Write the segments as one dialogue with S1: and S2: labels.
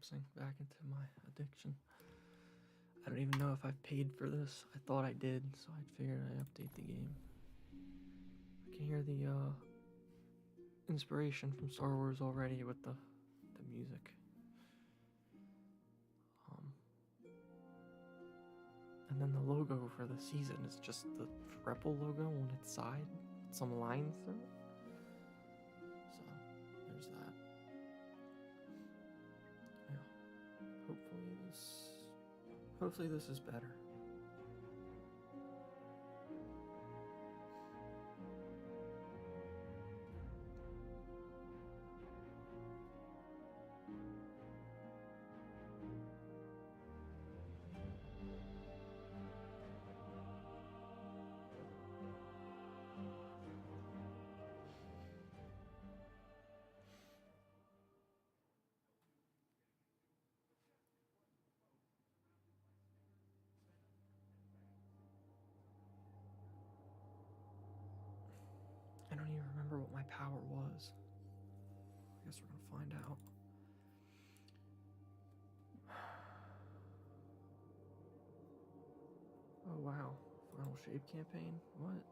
S1: relapsing back into my addiction. I don't even know if I've paid for this. I thought I did, so I figured I'd update the game. I can hear the inspiration from Star Wars already with the music. And then the logo for the season is just the Rebel logo on its side with some lines through it. So, there's that. Yeah. Hopefully this is better. I don't even remember what my power was. I guess we're gonna find out. Oh wow, Final Shape campaign? What?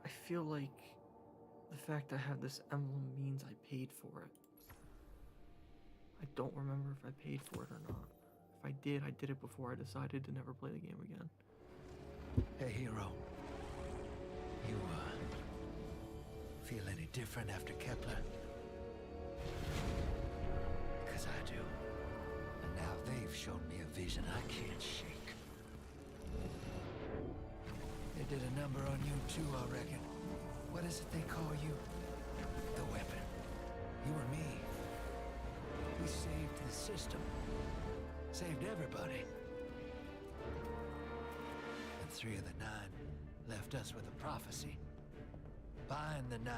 S1: I feel like the fact I have this emblem means I paid for it. I don't remember if I paid for it or not. If I did it before I decided to never play the game again.
S2: Hey, hero. You, feel any different after Kepler? Because I do. And now they've shown me a vision I can't shake. They did a number on you too, I reckon. What is it they call you? The weapon. You and me. We saved the system. Saved everybody. And 3 of the 9 left us with a prophecy. Bind the 9,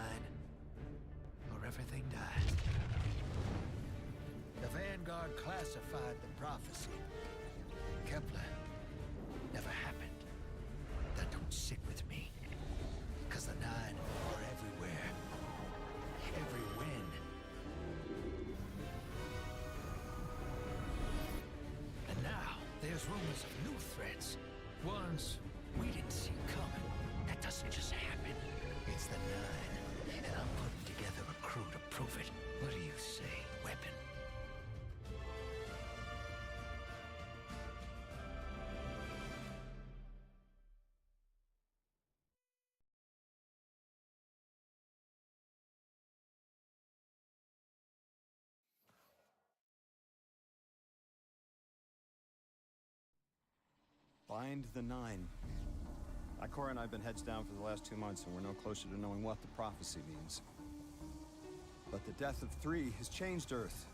S2: or everything dies. The Vanguard classified the prophecy. Kepler never happened. That don't sit with me. Because the 9 are everywhere. Every win. And now, there's rumors of new threats. Ones we didn't see coming. That doesn't just happen. It's the 9, and I'm putting together a crew to prove it. What do you say, weapon?
S3: Bind the 9. Ikora and I have been heads down for the last 2 months, and we're no closer to knowing what the prophecy means. But the death of 3 has changed Earth,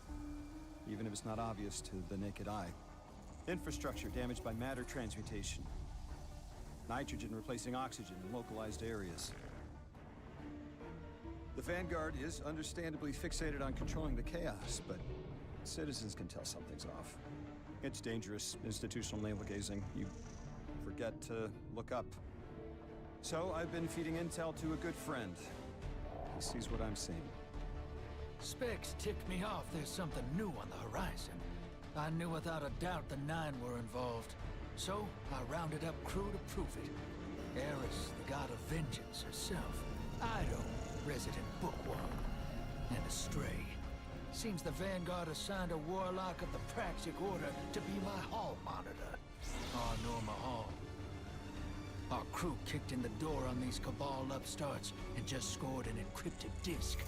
S3: even if it's not obvious to the naked eye. Infrastructure damaged by matter transmutation. Nitrogen replacing oxygen in localized areas. The Vanguard is understandably fixated on controlling the chaos, but citizens can tell something's off. It's dangerous, institutional navel-gazing. You forget to look up. So I've been feeding intel to a good friend. He sees what I'm seeing.
S2: Specs tipped me off there's something new on the horizon. I knew without a doubt the 9 were involved. So I rounded up crew to prove it. Eris, the god of vengeance herself. Ido, resident bookworm. And Astray. Seems the Vanguard assigned a warlock of the Praxic Order to be my hall monitor. Norma Hall. Our crew kicked in the door on these Cabal upstarts and just scored an encrypted disk.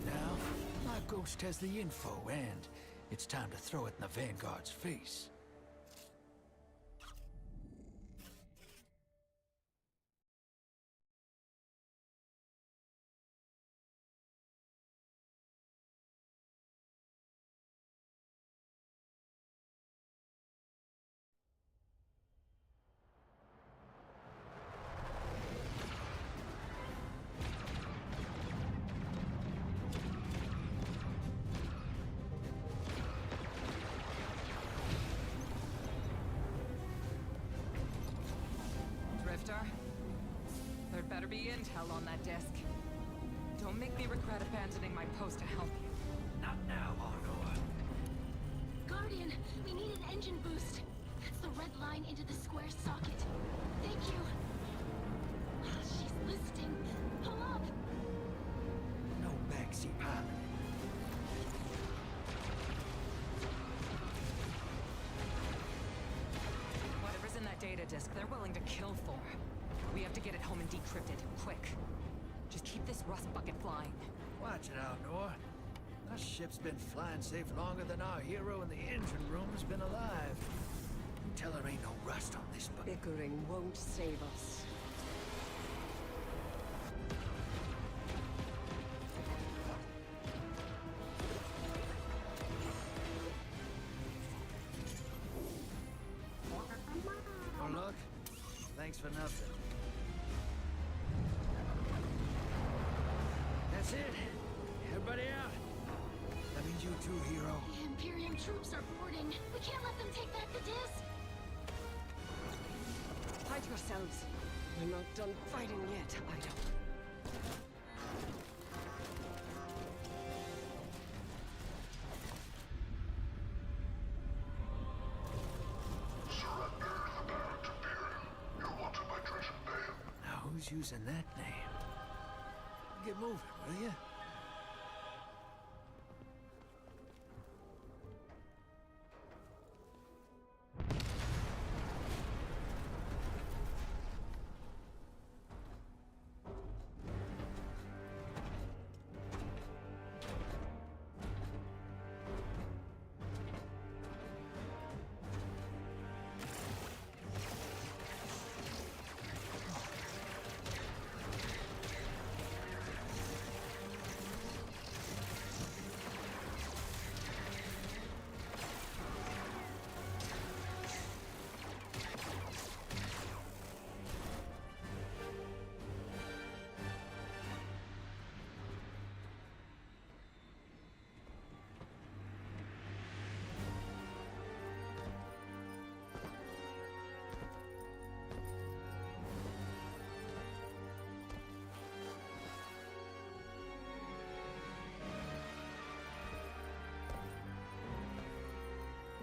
S2: Now, my ghost has the info, and it's time to throw it in the Vanguard's face.
S4: There'd better be intel on that disk. Don't make me regret abandoning my post to help you.
S2: Not now, Arno.
S5: Guardian, we need an engine boost. That's the red line into the square socket. Thank you. She's listening. Pull up.
S2: No backseat pilot.
S4: Whatever's in that data disk, they're willing to kill for. We have to get it home and decrypt it, quick. Just keep this rust bucket flying.
S2: Watch it out, Nora. Our ship's been flying safe longer than our hero in the engine room's been alive. Tell her ain't no rust on this bucket.
S6: Bickering won't save us.
S2: Oh, look. Thanks for nothing. That's it. Everybody out. That means you too, hero.
S5: The Imperium troops are boarding. We can't let them take back the disc.
S6: Hide yourselves. We're not done fighting yet, Ida.
S2: Now who's using that name? Get moving, will you?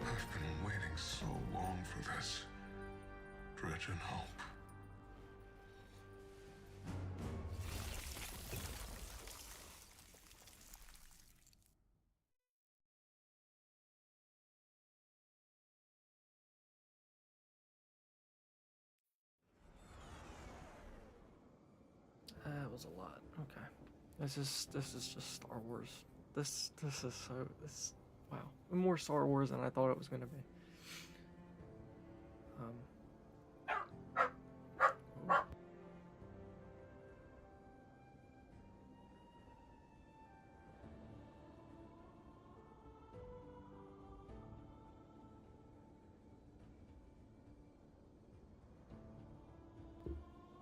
S7: I've been waiting so long for this. Dredge and hope.
S1: That was a lot. Okay. This is just Star Wars. This is so wow. More Star Wars than I thought it was gonna be. Ooh.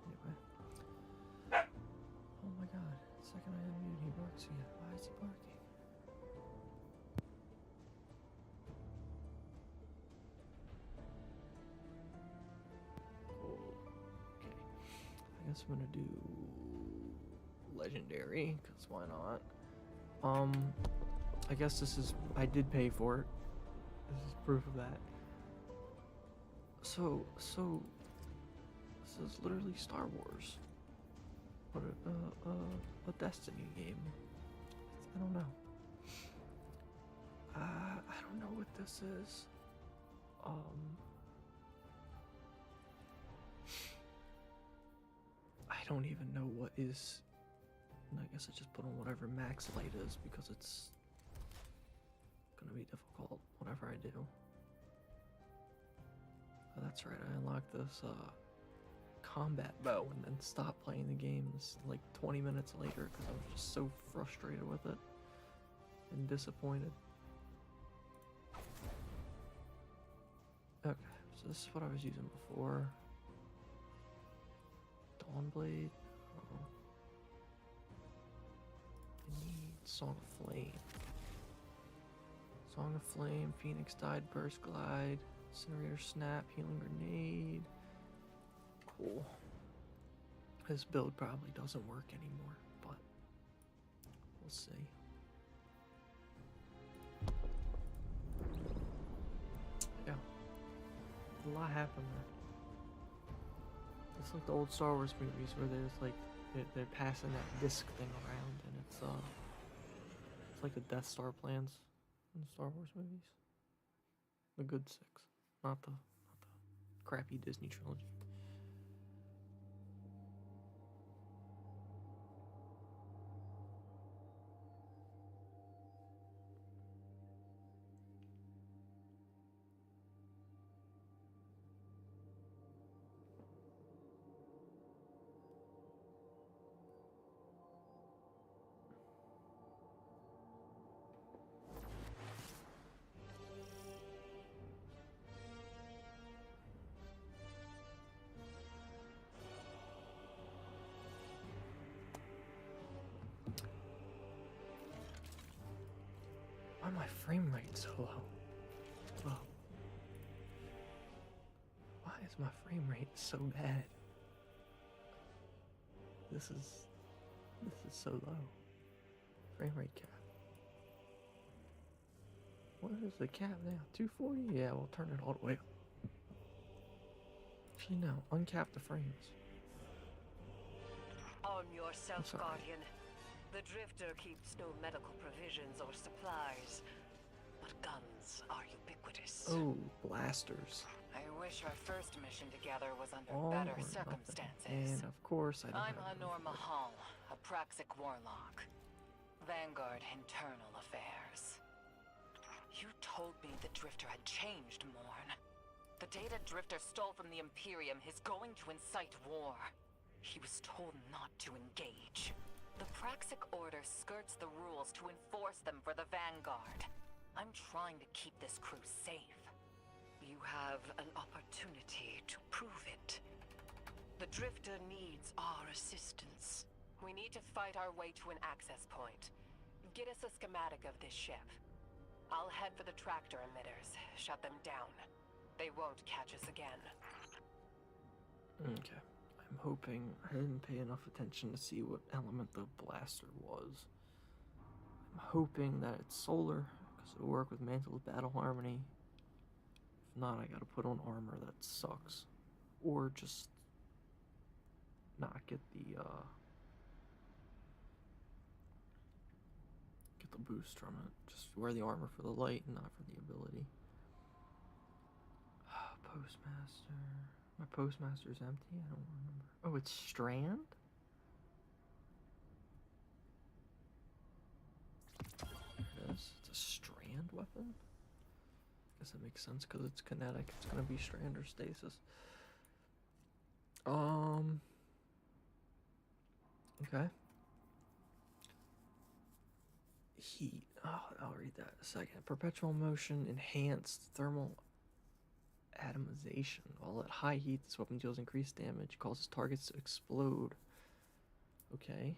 S1: Anyway. Oh my god. Second I unmute, he barks again. Why is he barking? Okay. I guess I'm gonna do legendary, because why not? I guess I did pay for it. This is proof of that. So, this is literally Star Wars. But a Destiny game. I don't know. I don't know what this is. I don't even know what is. I guess I just put on whatever max light is because it's gonna be difficult whatever I do. Oh, that's right, I unlocked this combat bow and then stopped playing the game like 20 minutes later because I was just so frustrated with it and disappointed. Okay, so this is what I was using before. Dawnblade. Oh. I need Song of Flame. Song of Flame, Phoenix Died, Burst Glide, Incinerator Snap, Healing Grenade. Cool. This build probably doesn't work anymore, but we'll see. lot happened there. It's like the old Star Wars movies where there's like they're passing that disc thing around, and it's like the Death Star plans in the Star Wars movies. The good six, not the crappy Disney trilogy. Why my frame rate so low? Whoa. Why is my frame rate so bad? This is so low. Frame rate cap. What is the cap now? 240? Yeah, we'll turn it all the way up. Actually, no. Uncap the frames.
S6: Arm yourself,
S1: That's all right.
S6: Guardian. The Drifter keeps no medical provisions or supplies, but guns are ubiquitous.
S1: Oh, blasters.
S4: I wish our first mission together was under
S1: All
S4: better
S1: or nothing.
S4: circumstances.
S1: And of course, I don't
S4: I'm
S1: have
S4: Honor
S1: enough for it.
S4: Mahal, a Praxic warlock. Vanguard Internal Affairs. You told me the Drifter had changed, Morn. The data Drifter stole from the Imperium is going to incite war. He was told not to engage. The Praxic Order skirts the rules to enforce them for the Vanguard. I'm trying to keep this crew safe.
S6: You have an opportunity to prove it. The Drifter needs our assistance.
S4: We need to fight our way to an access point. Get us a schematic of this ship. I'll head for the tractor emitters, shut them down. They won't catch us again.
S1: Okay. I'm hoping I didn't pay enough attention to see what element the blaster was. I'm hoping that it's solar, because it'll work with Mantle's battle harmony. If not, I gotta put on armor that sucks. Or just not get the boost from it. Just wear the armor for the light and not for the ability. Postmaster. My postmaster's empty? I don't remember. Oh, it's Strand? There it is. It's a Strand weapon? Guess that makes sense because it's kinetic. It's gonna be Strand or Stasis. Okay. Heat. Oh, I'll read that in a second. Perpetual motion, enhanced thermal atomization. While at high heat, this weapon deals increased damage, causes targets to explode. Okay.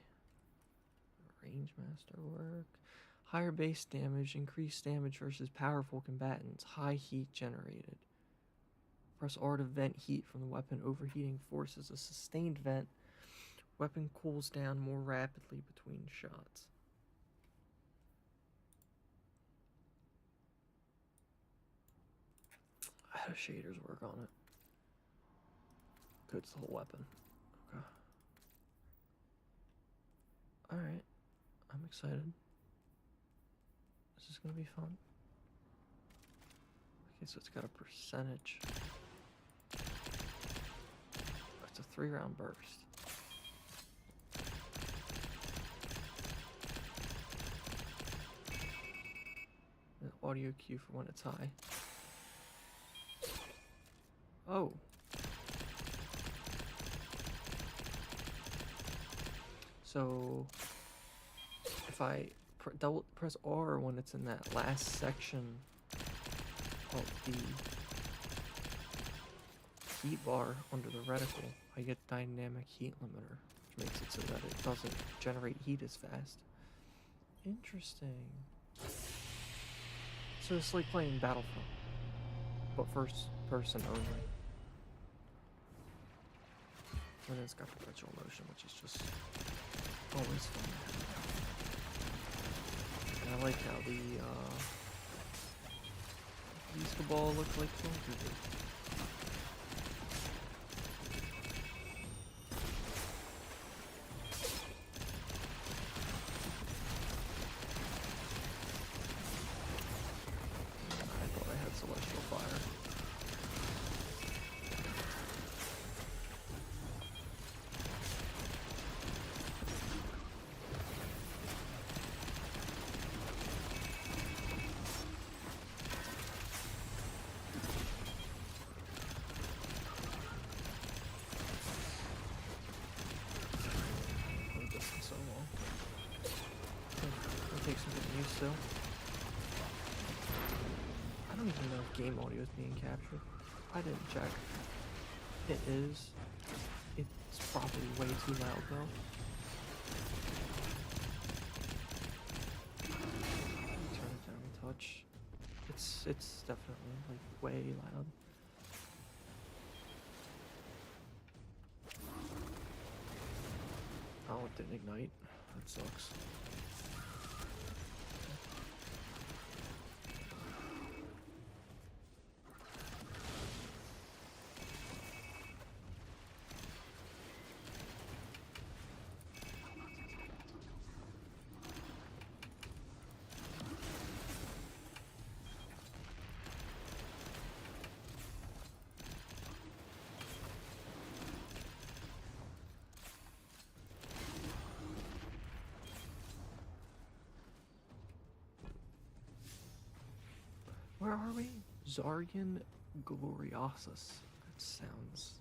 S1: Range master work. Higher base damage, increased damage versus powerful combatants. High heat generated. Press R to vent heat from the weapon. Overheating forces a sustained vent. Weapon cools down more rapidly between shots. How do shaders work on it? Good, it's the whole weapon. Okay. Alright. I'm excited. This is gonna be fun. Okay, so it's got a percentage. It's a 3-round burst. An audio cue for when it's high. Oh. So if I double press R when it's in that last section of the heat bar under the reticle, I get dynamic heat limiter, which makes it so that it doesn't generate heat as fast. Interesting. So it's like playing Battlefront, but first person only. And it's got perpetual motion, which is just always fun. And I like how these Cabal look like Stormtroopers. still. I don't even know if game audio is being captured. I didn't check. It is. It's probably way too loud though. Turn it down a touch. It's definitely like way loud. Oh, it didn't ignite. That sucks. Where are we? Zargan Gloriosus. That sounds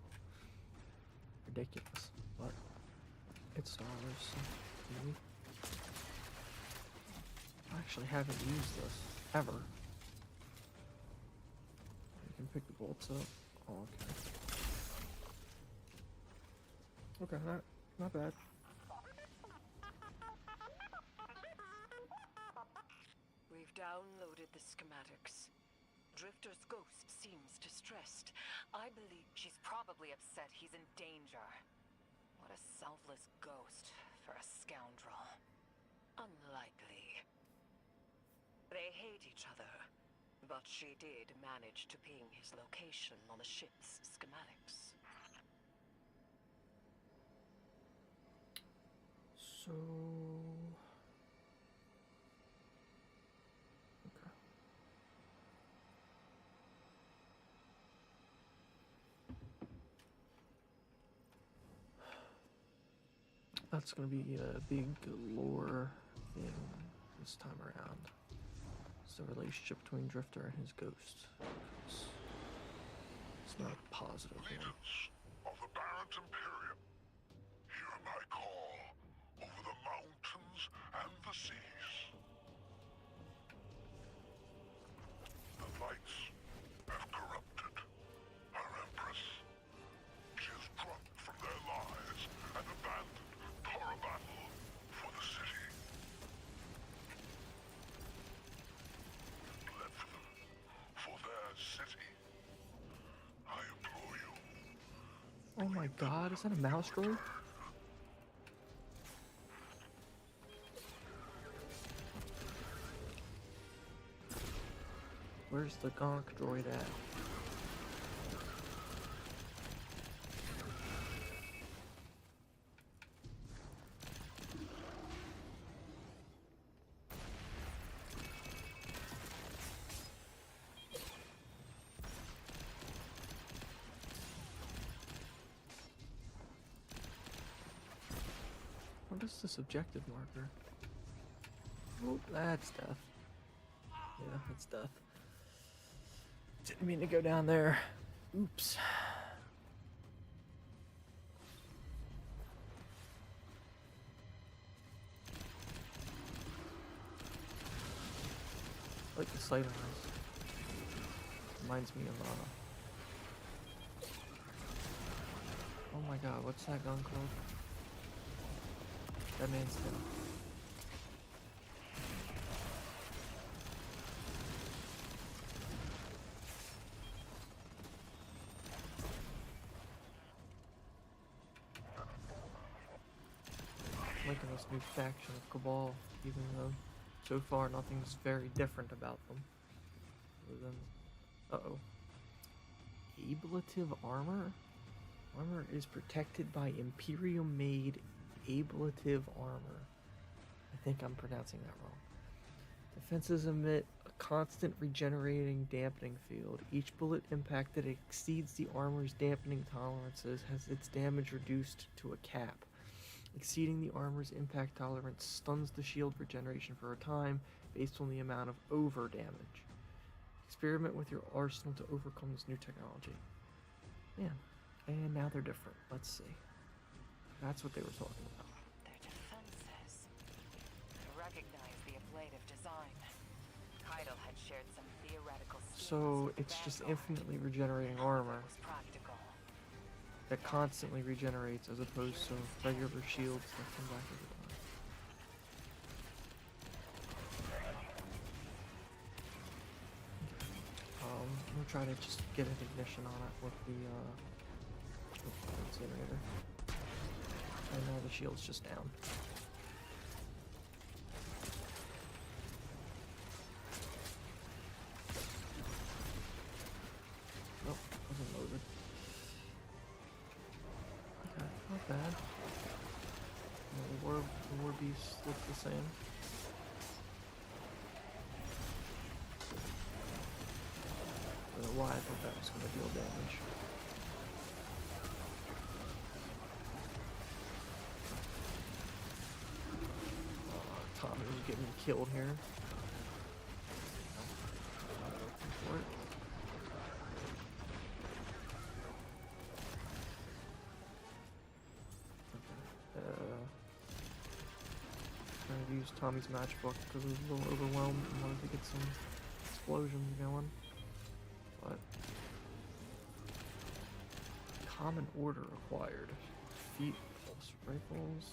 S1: ridiculous, but it's Star Wars, so maybe. I actually haven't used this ever. You can pick the bolts up. Oh, okay. Okay, not bad.
S6: We've downloaded the schematics. Drifter's ghost seems distressed. I believe
S4: She's probably upset he's in danger. What a selfless ghost for a scoundrel.
S6: unlikely. They hate each other, but she did manage to ping his location on the ship's schematics.
S1: So... okay. That's gonna be a big lore thing this time around. It's the relationship between Drifter and his ghost. It's not a positive one.
S7: Legions of the Barrett Imperium, hear my call over the mountains and the seas. The lights have corrupted our Empress. She has drunk from their lives and abandoned Torobatl for the city. Left them for their city. I implore you.
S1: Oh my god, is that a mouse droid? Where's the Gonk droid at? What is this objective marker? Oh, that's death. Yeah, that's death. Didn't mean to go down there. Oops. I like the sight on this. Reminds me of oh my god, what's that gun called? That man's dead. Liking this new faction of Cabal, even though so far nothing's very different about them. Other than, uh-oh. Ablative armor? Armor is protected by Imperium-made ablative armor. I think I'm pronouncing that wrong. Defenses emit a constant regenerating dampening field. Each bullet impact that exceeds the armor's dampening tolerances has its damage reduced to a cap. Exceeding the armor's impact tolerance stuns the shield regeneration for a time based on the amount of over damage. Experiment with your arsenal to overcome this new technology. Man, and now they're different. Let's see. That's what they were talking about.
S4: Their defenses. I recognize the ablaze innovative design. Keitel had shared some theoretical schemes
S1: So
S4: with the
S1: it's just
S4: Vanguard.
S1: infinitely regenerating
S4: None of
S1: armor
S4: it was practical.
S1: that constantly regenerates as opposed to regular shields that come back every time. We'll try to just get an ignition on it with the incinerator. And now the shield's just down. Nope, wasn't loaded. Okay, not bad. The war beasts look the same. I don't know why I thought that was going to deal damage. Tommy's getting killed here. Looking for it. Trying to use Tommy's matchbook because I was a little overwhelmed and wanted to get some explosions going. But common order required. Feet pulse rifles.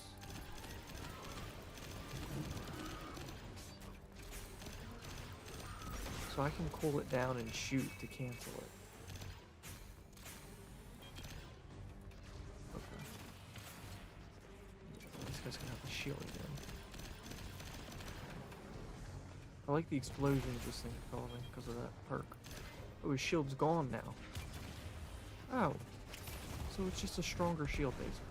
S1: So I can cool it down and shoot to cancel it. Okay. This guy's gonna have the shield again. I like the explosions this thing is causing because of that perk. Oh, his shield's gone now. Oh. So it's just a stronger shield, basically.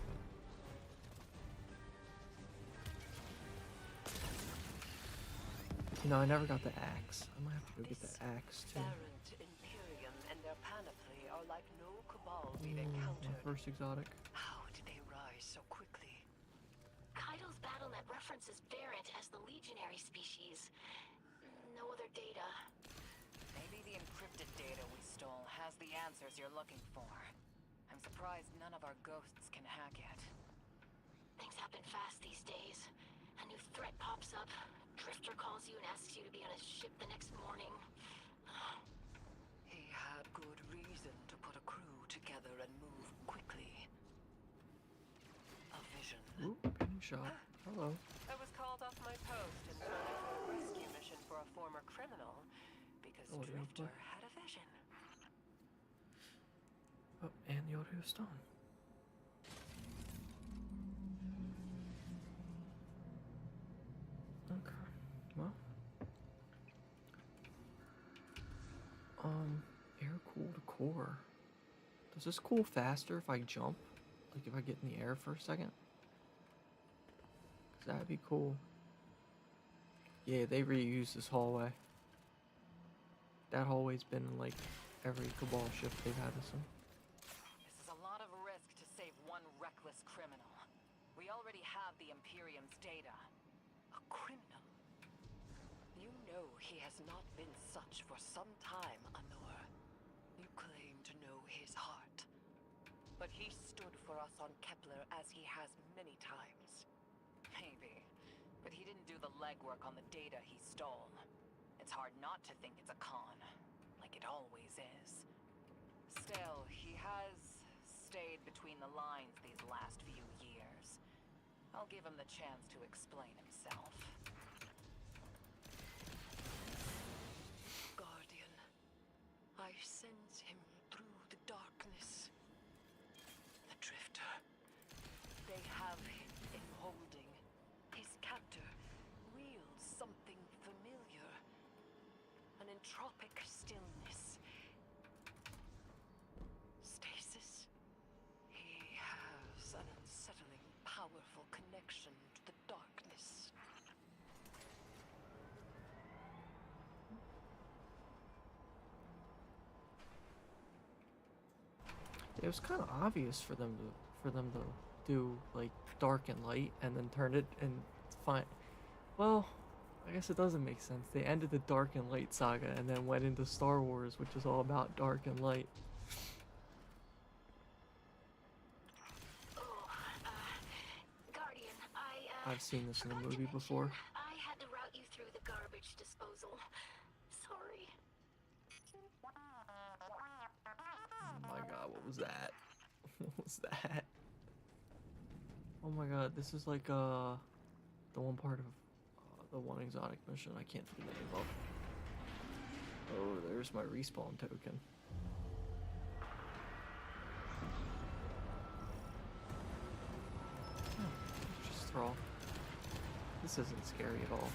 S1: You know, I never got the axe. I might have to go get the axe, too.
S6: Errant Imperium and their panoply are like no cabal we've
S1: My
S6: encountered.
S1: first exotic.
S6: How did they rise so quickly?
S5: Keitel's BattleNet references Variant as the legionary species. No other data.
S4: Maybe the encrypted data we stole has the answers you're looking for. I'm surprised none of our ghosts can hack it.
S5: Things happen fast these days. A new threat pops up. Drifter calls you and asks you to be on his ship the next morning.
S6: He had good reason to put a crew together and move quickly. A vision.
S1: Ooh, getting shot. Hello.
S6: I was called off my post in time for a rescue mission for a former criminal because
S1: Oh, yeah,
S6: Drifter
S1: what?
S6: had a vision.
S1: Oh, and the audio stone. Okay. Well. Air-cooled core. Does this cool faster if I jump? Like if I get in the air for a second? 'Cause that'd be cool. Yeah, they reuse this hallway. That hallway's been in like every Cabal ship they've had this in.
S4: This is a lot of risk to save one reckless criminal. We already have the Imperium's data.
S6: A criminal? You know he has not been such for some time, Anor. You claim to know his heart. But he stood for us on Kepler as he has many times.
S4: Maybe. But he didn't do the legwork on the data he stole. It's hard not to think it's a con. Like it always is. Still, he has stayed between the lines these last few years. I'll give him the chance to explain himself.
S6: Guardian, I sense him through the darkness. The Drifter. They have him in holding. His captor wields something familiar. An entropic stillness. Stasis. He has an unsettling, powerful connection to the darkness.
S1: It was kind of obvious for them to do like dark and light and then turn it and find. Well, I guess it doesn't make sense. They ended the dark and light saga and then went into Star Wars, which is all about dark and light.
S5: Guardian,
S1: I've seen this in a
S5: forgot to
S1: movie
S5: mention,
S1: before.
S5: I had to route you through the guard garbage disposal. Sorry.
S1: Oh my god, what was that? What was that? Oh my god, this is like the one part of the one exotic mission I can't think of the name of. Oh, there's my respawn token. Oh, just thrall. This isn't scary at all.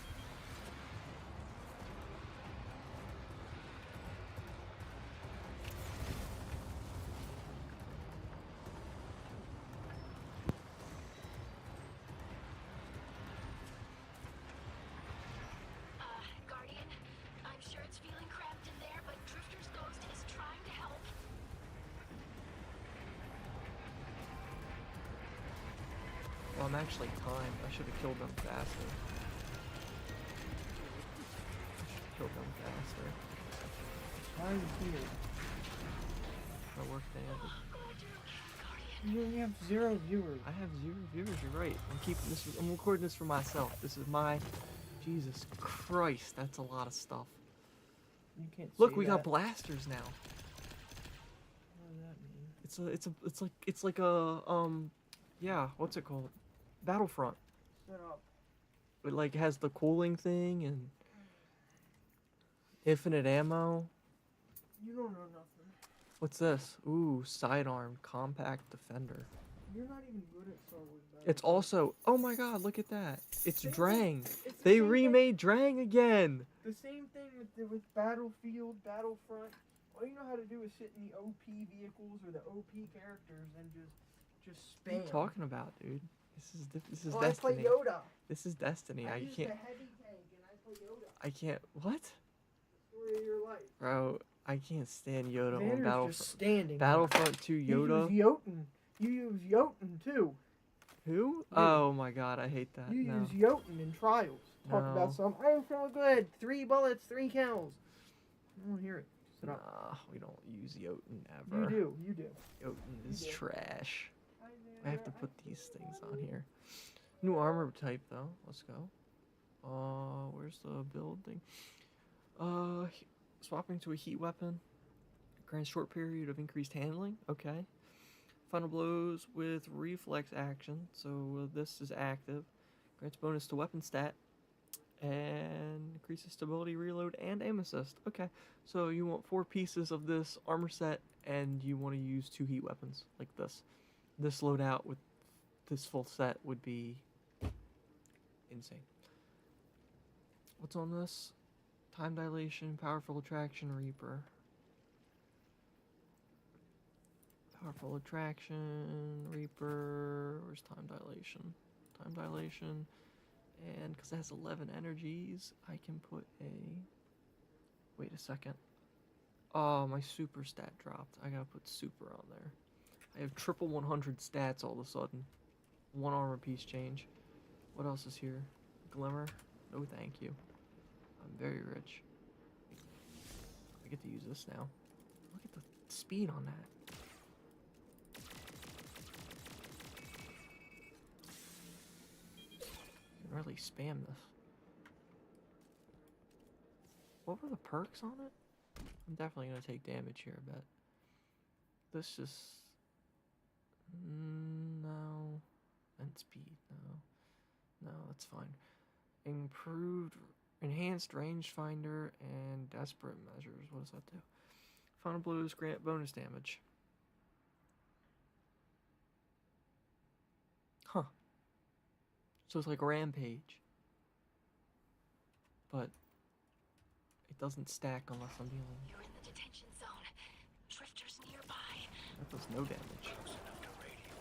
S5: Guardian, I'm sure it's feeling cramped in there, but Drifter's ghost is trying to help.
S1: Well, I'm actually timed. I should have killed them faster. I should have killed them faster.
S8: Why are you here?
S1: My work day ended.
S8: You only have 0 viewers.
S1: I have 0 viewers, you're right. I'm keeping this, I'm recording this for myself. This is my, Jesus Christ, that's a lot of stuff.
S8: You can't
S1: Look,
S8: say
S1: we got
S8: that.
S1: blasters now.
S8: What does that mean?
S1: It's like a, yeah, what's it called? Battlefront.
S8: Shut up.
S1: It like has the cooling thing and infinite ammo.
S8: You don't know nothing.
S1: What's this? Ooh, sidearm, compact defender.
S8: You're not even good at Star Wars Battlefront.
S1: It's also, oh my god, look at that. It's
S8: Same
S1: Drang.
S8: thing. It's the
S1: They
S8: same thing.
S1: remade Drang again.
S8: The same thing with Battlefield, Battlefront. All you know how to do is sit in the OP vehicles or the OP characters and just
S1: What are
S8: spam.
S1: you talking about, dude? This is
S8: Oh, I play
S1: Destiny.
S8: Yoda.
S1: This is Destiny.
S8: I
S1: I
S8: use
S1: can't.
S8: the heavy tank and I play Yoda.
S1: I can't. What,
S8: Story of your life.
S1: bro? I can't stand Yoda on
S8: Vander's
S1: Battlefront.
S8: just standing.
S1: Battlefront 2
S8: You
S1: Yoda.
S8: use Jotun. You use Jotun too.
S1: Who?
S8: Yeah.
S1: Oh my god, I hate that.
S8: You
S1: No.
S8: use Jotun in Trials. Talk
S1: No.
S8: about some. I'm so good. 3 bullets, 3 kills. I don't hear it. Sit up.
S1: Nah, we don't use Jotun ever.
S8: You do. You do.
S1: Jotun is
S8: do.
S1: trash. I have to put these things on here. New armor type though. Let's go. Where's the build thing? Swapping to a heat weapon. Grants short period of increased handling. Okay. Final blows with reflex action. So this is active. Grants bonus to weapon stat. And increases stability, reload, and aim assist. Okay. So you want 4 pieces of this armor set, and you want to use 2 heat weapons like this. This loadout with this full set would be insane. What's on this? Time dilation, powerful attraction, Reaper. Powerful attraction, Reaper. Where's time dilation? Time dilation. And because it has 11 energies, I can put a. Wait a second. Oh, my super stat dropped. I gotta put super on there. I have triple 100 stats all of a sudden. 1 armor piece change. What else is here? Glimmer? No, thank you. I'm very rich. I get to use this now. Look at the speed on that. You can really spam this. What were the perks on it? I'm definitely gonna take damage here, I bet. This just... no. And speed, no. No, that's fine. Improved, enhanced rangefinder, and desperate measures. What does that do? Final blows grant bonus damage. Huh. So it's like Rampage. But it doesn't stack unless I'm dealing.
S5: You're in the detention zone. Drifter's nearby.
S1: That does no damage.
S2: Close enough to radio.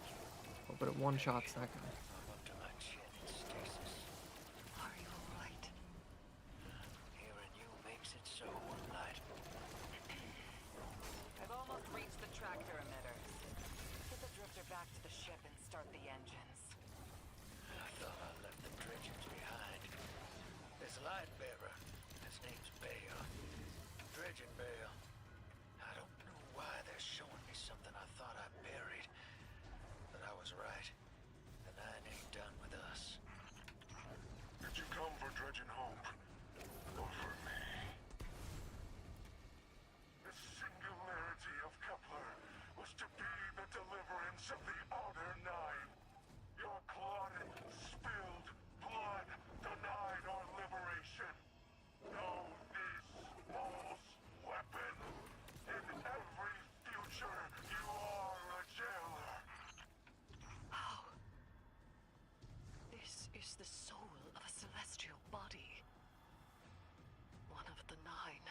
S1: Oh, but it one-shots that guy.
S2: I'm up to my chin in stasis.
S6: Are you alright?
S2: Hearing you makes it so, Moonlight.
S4: I've almost reached the tractor emitters. Get the drifter back to the ship and start the engines.
S2: I thought I left the dredgings behind. This light bearer, his name's Bale. Dredging Bale. I don't know why they're showing me something I thought I buried. But I was right. The Nine ain't done with us.
S7: Did you come for dredging home? Or of the Honor Nine. Your clotted, spilled blood denied our liberation. Know this false weapon. In every future, you are a jailer.
S6: How? This is the soul of a celestial body. One of the nine.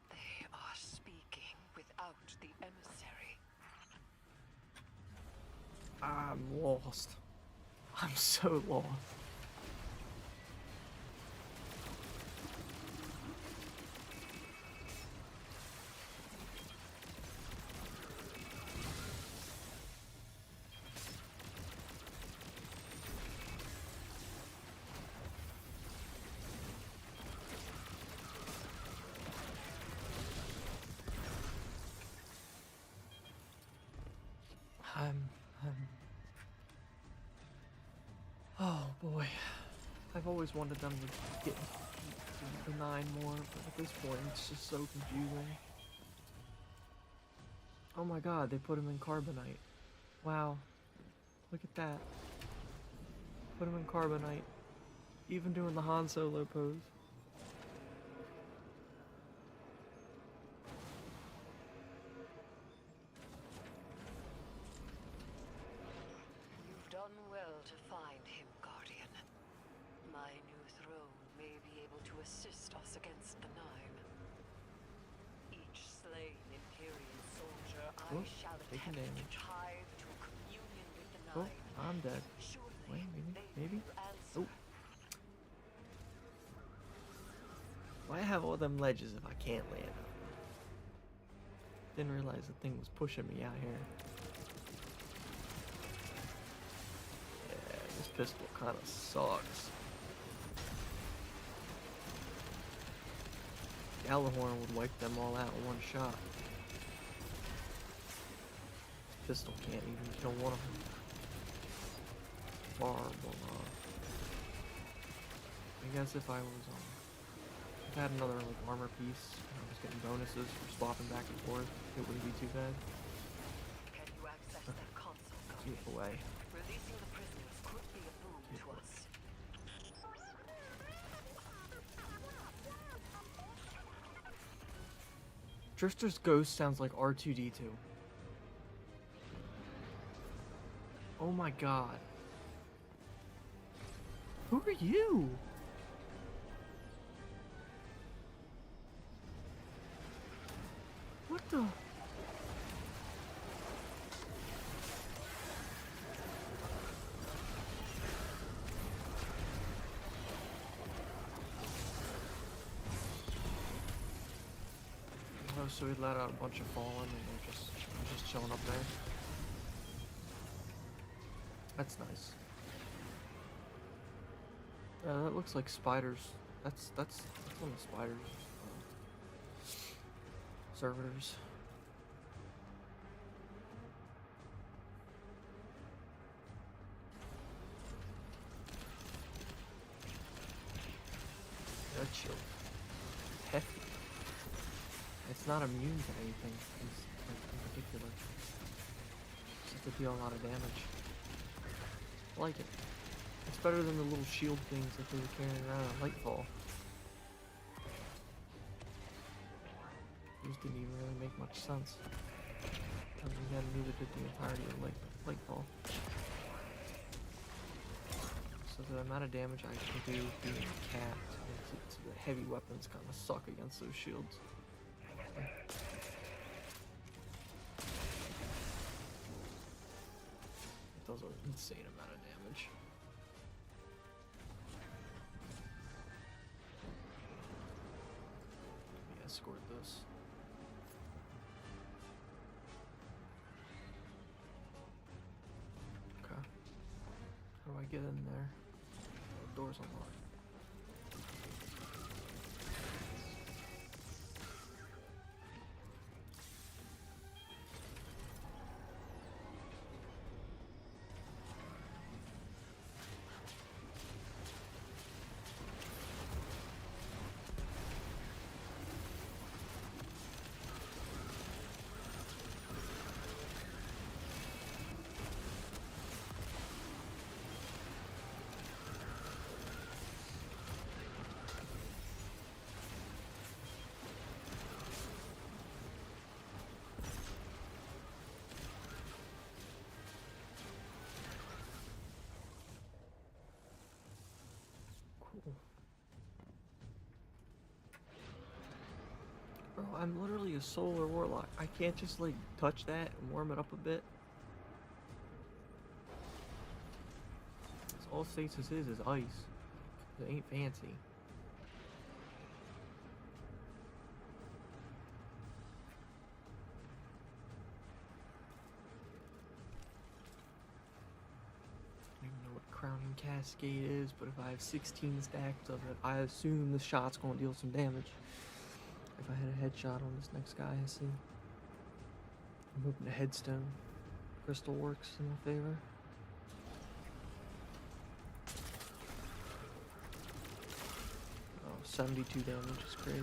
S6: They are speaking without the emissary.
S1: I'm lost. I'm so lost. Oh boy. I've always wanted them to get the 9 more, but at this point it's just so confusing. Oh my god, they put him in carbonite. Wow. Look at that. Put him in carbonite. Even doing the Han Solo pose.
S6: You've done well to find him, Guardian. My new throne may be able to assist us against the Nine. Each slain Imperial soldier I
S1: Oh,
S6: shall
S1: taking
S6: attempt to
S1: damage.
S6: tithe to communion with the
S1: Oh,
S6: Nine.
S1: I'm dead.
S6: Surely
S1: Wait,
S6: they
S1: maybe?
S6: will answer.
S1: Oh. Why have all them ledges if I can't land them? Didn't realize the thing was pushing me out here. Yeah, this pistol kind of sucks. Gallahorn would wipe them all out in one shot. This pistol can't even kill one of them. Horrible, I guess if I was if I had another like armor piece and I was getting bonuses for swapping back and forth, it wouldn't be too bad.
S6: Can you access that console,
S1: Keep
S6: Guardian?
S1: away.
S6: Releasing the prisoners could be a boon to us.
S1: Drifter's ghost sounds like R2-D2. Oh my god. Who are you? What the? Oh, so he let out a bunch of fallen and they're just chilling up there. That's nice. That looks like spiders. That's one of the spiders. Servitors. That shield. Hefty. It's not immune to anything in particular. Just to deal a lot of damage. I like it. It's better than the little shield things that they were carrying around at Lightfall. Those didn't even really make much sense. And again, neither did the entirety of Lightfall. So the amount of damage I can do being capped to the heavy weapons kind of suck against those shields. It does an insane amount of damage. Let me escort this. Okay. How do I get in there? The door's unlocked. I'm literally a solar warlock. I can't just like touch that and warm it up a bit. That's all stasis is ice. It ain't fancy. I don't even know what Crowning Cascade is, but if I have 16 stacks of it, I assume the shot's gonna deal some damage. If I hit a headshot on this next guy, I see. I'm hoping a headstone crystal works in my favor. Oh, 72 damage is crazy.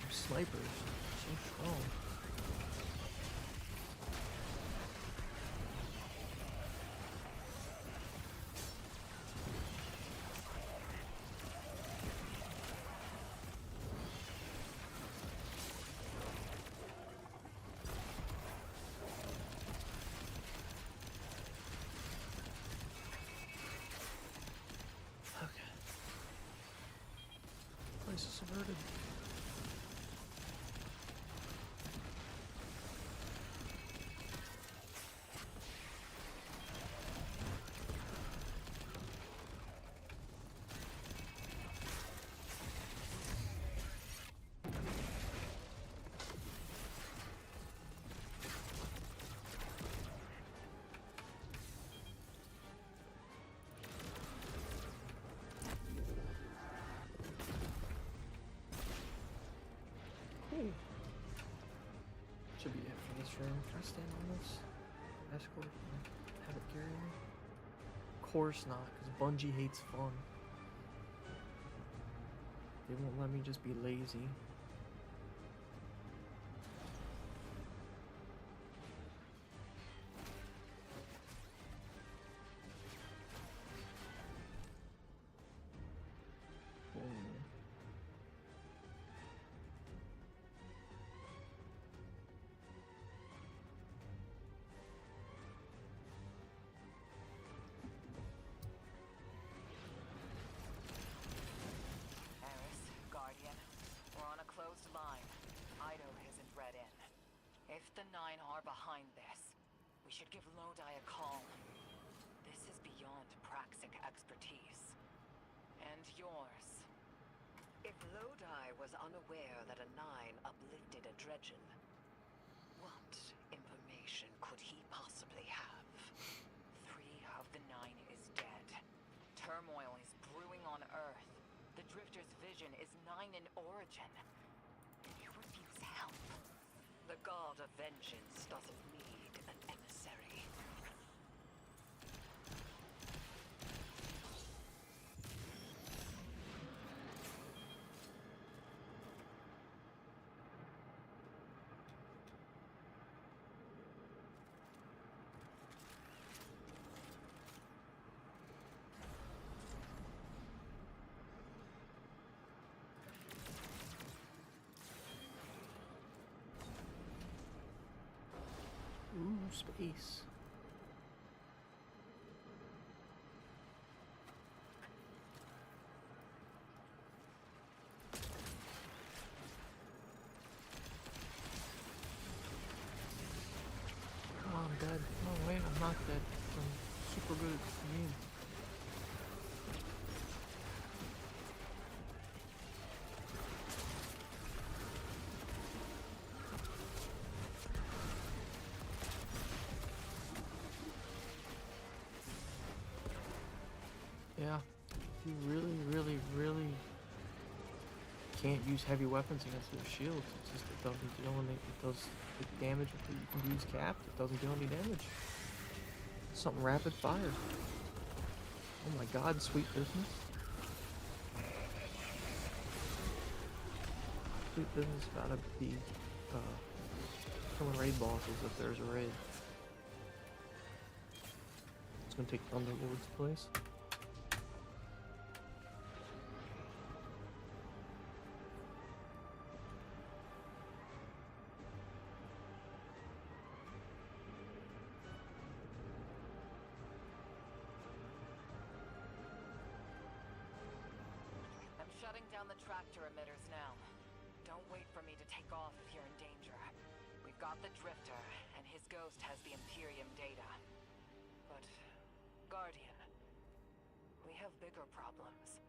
S1: Snipers, so strong. Okay. Place is subverted. Cool. Should be it for this room. Can I stand on this? Escort? Have it carry me? Of course not, because Bungie hates fun. They won't let me just be lazy.
S4: If the Nine are behind this, we should give Lodi a call. This is beyond Praxic expertise. And yours.
S6: If Lodi was unaware that a Nine uplifted a Dredgen, what information could he possibly have?
S4: 3 of the 9 is dead. Turmoil is brewing on Earth. The Drifter's vision is 9 in origin. You refuse help.
S6: The God of Vengeance doesn't need an emissary.
S1: Ooh, space. Oh, I'm dead. Oh wait, I'm not dead. I'm super good at the game. Yeah, if you really can't use heavy weapons against their shields, it's just it doesn't deal any, it does the damage that you can use capped, it doesn't deal any damage. Something rapid fire. Oh my god, sweet business. Sweet business gotta be killing raid bosses if there's a raid. It's gonna take Thunderlord's place.
S4: tractor emitters now. Don't wait for me to take off if you're in danger. We've got the Drifter, and his ghost has the Imperium data. But, Guardian, we have bigger problems.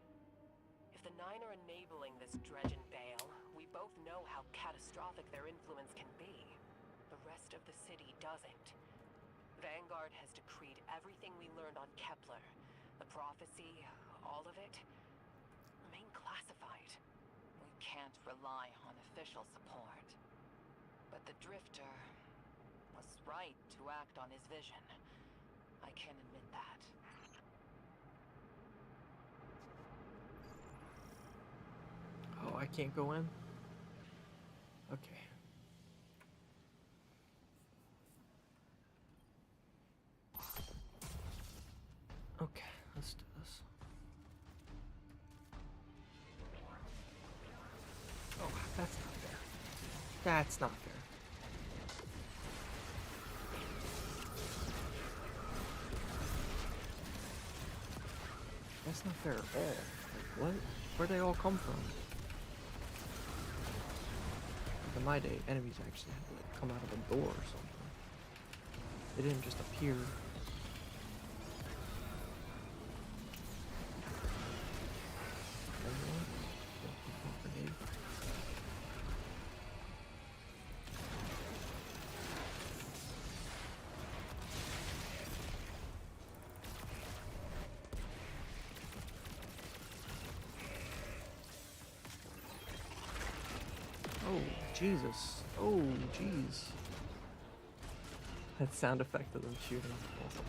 S4: If the Nine are enabling this dredge and bale, we both know how catastrophic their influence can be. The rest of the city doesn't. Vanguard has decreed everything we learned on Kepler, the prophecy, all of it, remain classified. We can't rely on official support. But the Drifter was right to act on his vision. I can admit that.
S1: Oh, I can't go in? Okay. Okay, let's do this. Oh, that's not fair. That's not fair. That's not fair at all. Like, what? Where'd they all come from? Like in my day, enemies actually had to like come out of a door or something. They didn't just appear. Oh, Jesus. Oh, jeez. That sound effect of them shooting. Awesome.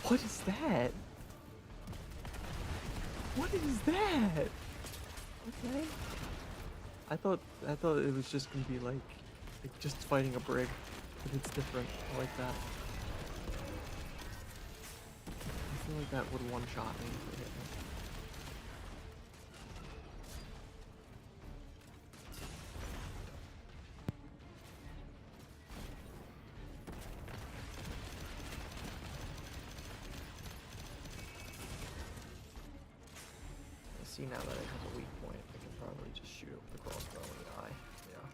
S1: What is that? What is that? Okay. I thought it was just gonna be like just fighting a brig. But it's different. I like that. I feel like that would one-shot me if it hit me. I see now that it has a weak point. I can probably just shoot it with the crossbow in the eye. Yeah.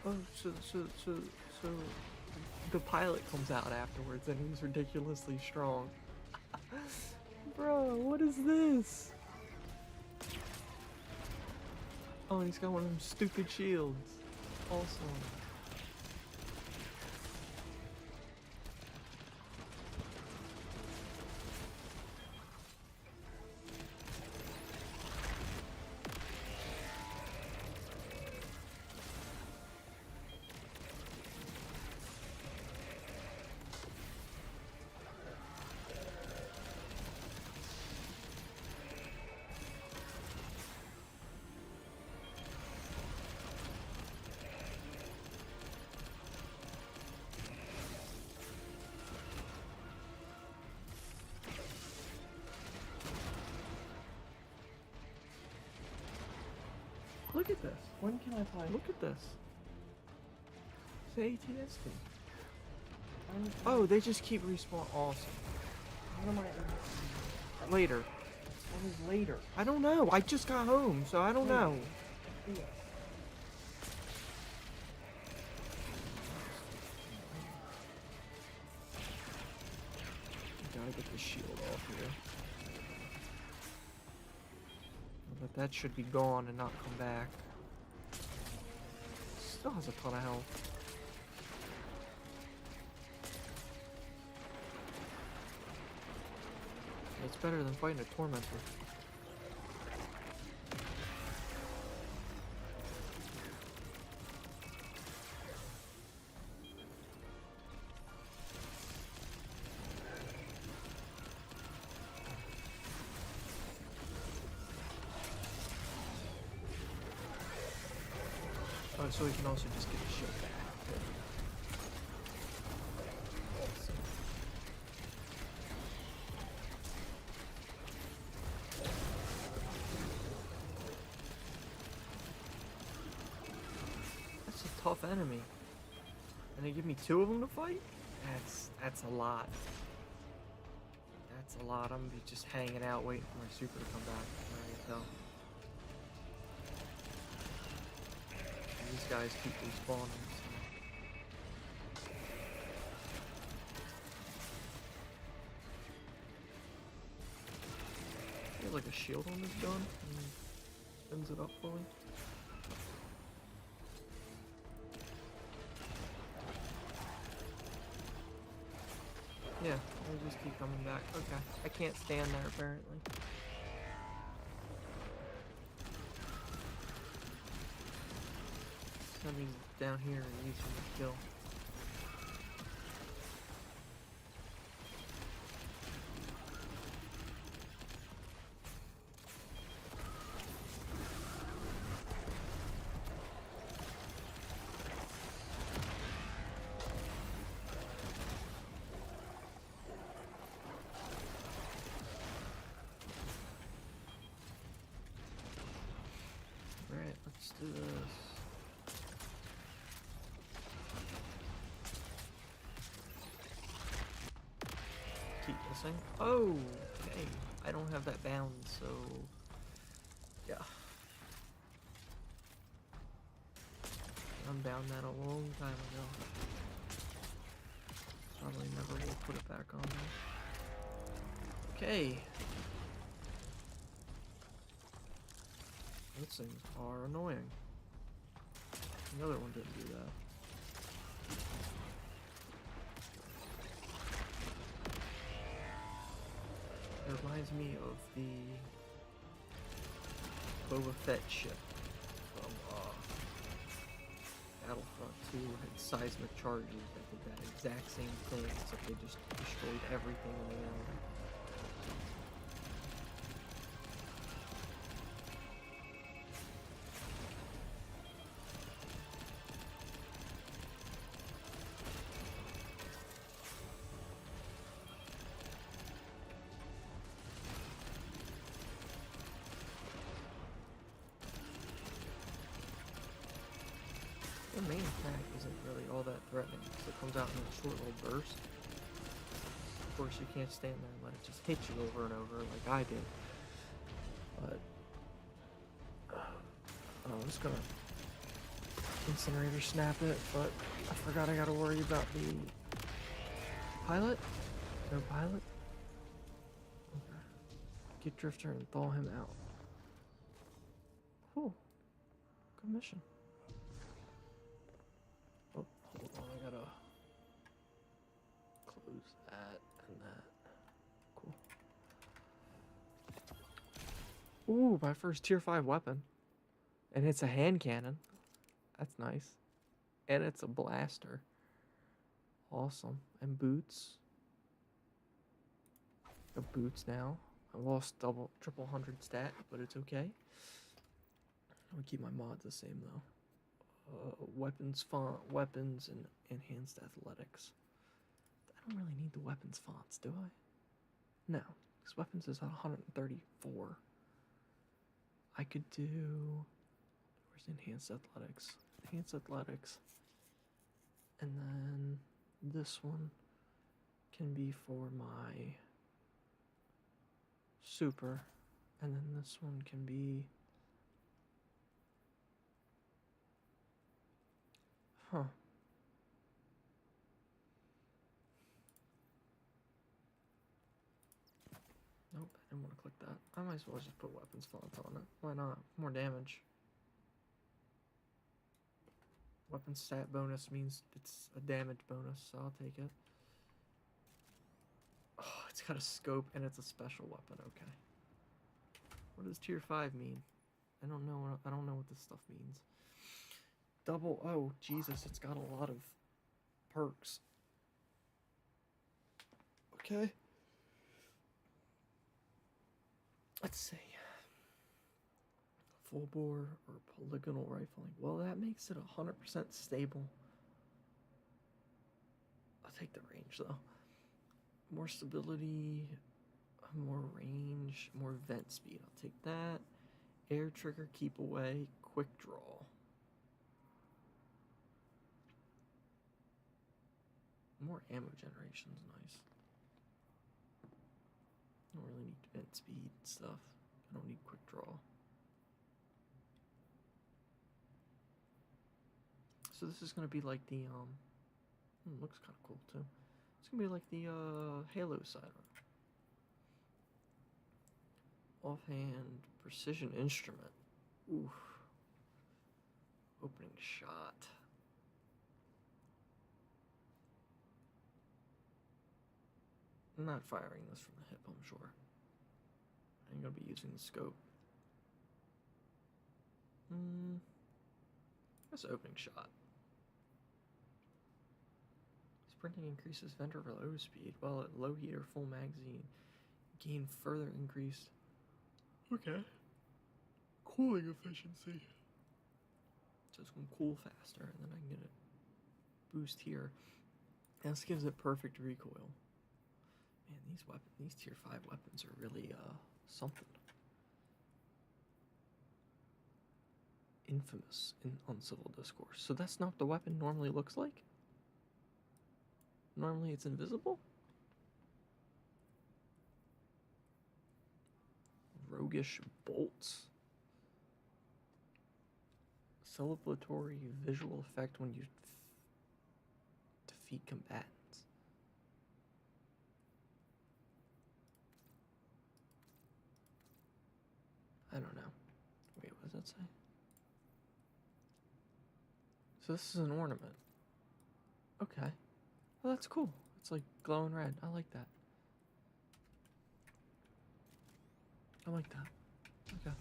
S1: Oh, so the pilot comes out afterwards and he's ridiculously strong. Bro, what is this? Oh, and he's got one of them stupid shields. Awesome. Look at this.
S8: When can I play?
S1: Look at this. It's ATSD.
S8: When-
S1: Oh, they just keep respawn. Awesome.
S8: When am I?
S1: Later.
S8: When is later?
S1: I don't know. I just got home, so I don't know.
S8: Yeah.
S1: Gotta get the shield off here. But that should be gone and not come back. Still has a ton of health. It's better than fighting a tormentor. Oh, so we can also just get the shield back. Too. Awesome. That's a tough enemy. And they give me 2 of them to fight? That's a lot. That's a lot. I'm gonna be just hanging out waiting for my super to come back. Alright, though. These guys keep respawning, so. There's like a shield on this gun. And spins it up for me. Yeah, I'll just keep coming back. Okay, I can't stand there apparently. That means down here are easier to kill. Alright, let's do this. Keep missing. Oh, okay. I don't have that bound, so yeah. Unbound that a long time ago. Probably never will put it back on there. Okay. Those things are annoying. The other one didn't do that. It reminds me of the Boba Fett ship from Battlefront 2 had seismic charges that did that exact same thing, except they just destroyed everything in the area. The main attack isn't really all that threatening because it comes out in a short little burst. Of course, you can't stand there and let it just hit you over and over like I did. But I'm just gonna incinerator snap it. But I forgot I gotta worry about the pilot. No pilot. Okay. Get Drifter and thaw him out. Cool. Good mission. Oh, hold on, I gotta close that and that. Cool. Ooh, my first tier 5 weapon. And it's a hand cannon. That's nice. And it's a blaster. Awesome. And boots. Got boots now. I lost triple 100 stat, but it's okay. I'm gonna keep my mods the same though. Weapons font, weapons, and enhanced athletics. I don't really need the weapons fonts, do I? No, because weapons is 134. I could do. Where's enhanced athletics? Enhanced athletics. And then this one can be for my super. And then this one can be. Huh. Nope, I didn't want to click that. I might as well just put weapons font on it. Why not? More damage. Weapon stat bonus means it's a damage bonus, so I'll take it. Oh, it's got a scope and it's a special weapon. Okay. What does tier 5 mean? I don't know. I don't know what this stuff means. Double. Oh, Jesus! It's got a lot of perks. Okay. Let's see. full bore or polygonal rifling. Well, that makes it 100% stable. I'll take the range though. More stability, more range, more vent speed. I'll take that. Air trigger, keep away, quick draw. More ammo generation's nice. I don't really need vent speed and stuff. I don't need quick draw. So this is gonna be like the looks kind of cool too. It's gonna be like the Halo sidearm. Offhand precision instrument. Oof. Opening shot. I'm not firing this from the hip, I'm sure. I'm gonna be using the scope. That's opening shot. Sprinting increases vendor reload speed, while at low heat or full magazine, gain further increased. Okay. Cooling efficiency. So it's gonna cool faster, and then I can get a boost here. And this gives it perfect recoil. Man, these tier 5 weapons are really something. Infamous in Uncivil Discourse. So that's not what the weapon normally looks like? Normally it's invisible? Roguish bolts. Celebratory visual effect when you defeat combatants. I don't know. Wait, what does that say? So this is an ornament. Okay. Well, that's cool. It's like glowing red. I like that. I like that. Okay.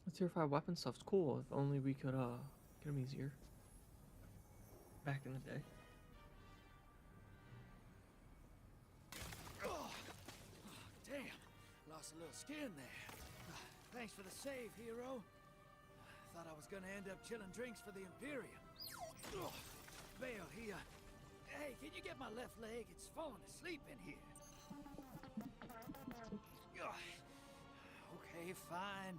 S1: The tier 5 weapon stuff's cool. If only we could get them easier. Back in the day.
S2: Oh, damn. Lost a little skin there. Thanks for the save, hero. Thought I was gonna end up chilling drinks for the Imperium. Vale, hey, can you get my left leg? It's falling asleep in here. Okay, fine.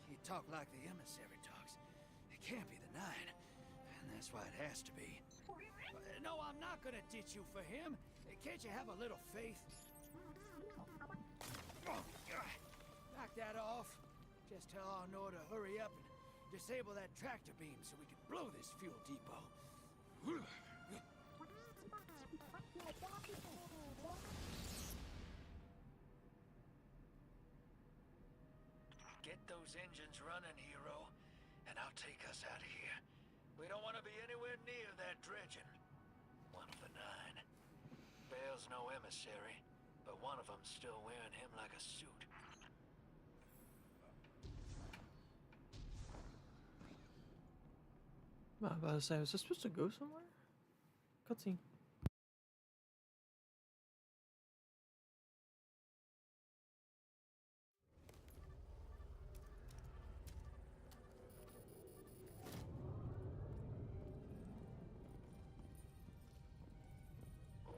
S2: You talk like the emissary talks. It can't be the 9, and that's why it has to be. No, I'm not gonna ditch you for him. Can't you have a little faith? Knock that off. Just tell Arnor to hurry up and disable that tractor beam so we can blow this fuel depot. Get those engines running, hero, and I'll take us out of here. We don't want to be anywhere near that dredging. One of the 9. Bale's no emissary, but one of them's still wearing him like a suit.
S1: I was about to say, was this supposed to go somewhere? Cutscene.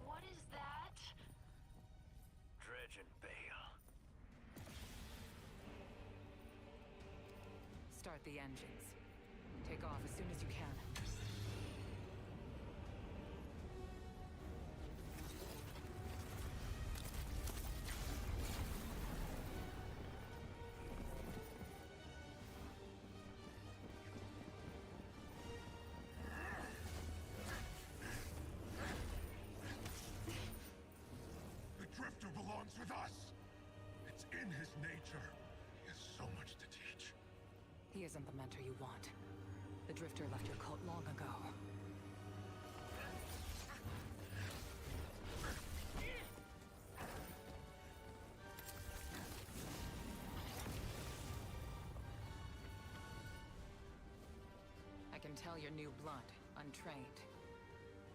S5: What is that?
S2: Dredging Bale.
S4: Start the engines. Take off as soon as you can.
S7: The Drifter belongs with us. It's in his nature. He has so much to teach.
S4: He isn't the mentor you want. The Drifter left your cult long ago. I can tell you're new blood, untrained.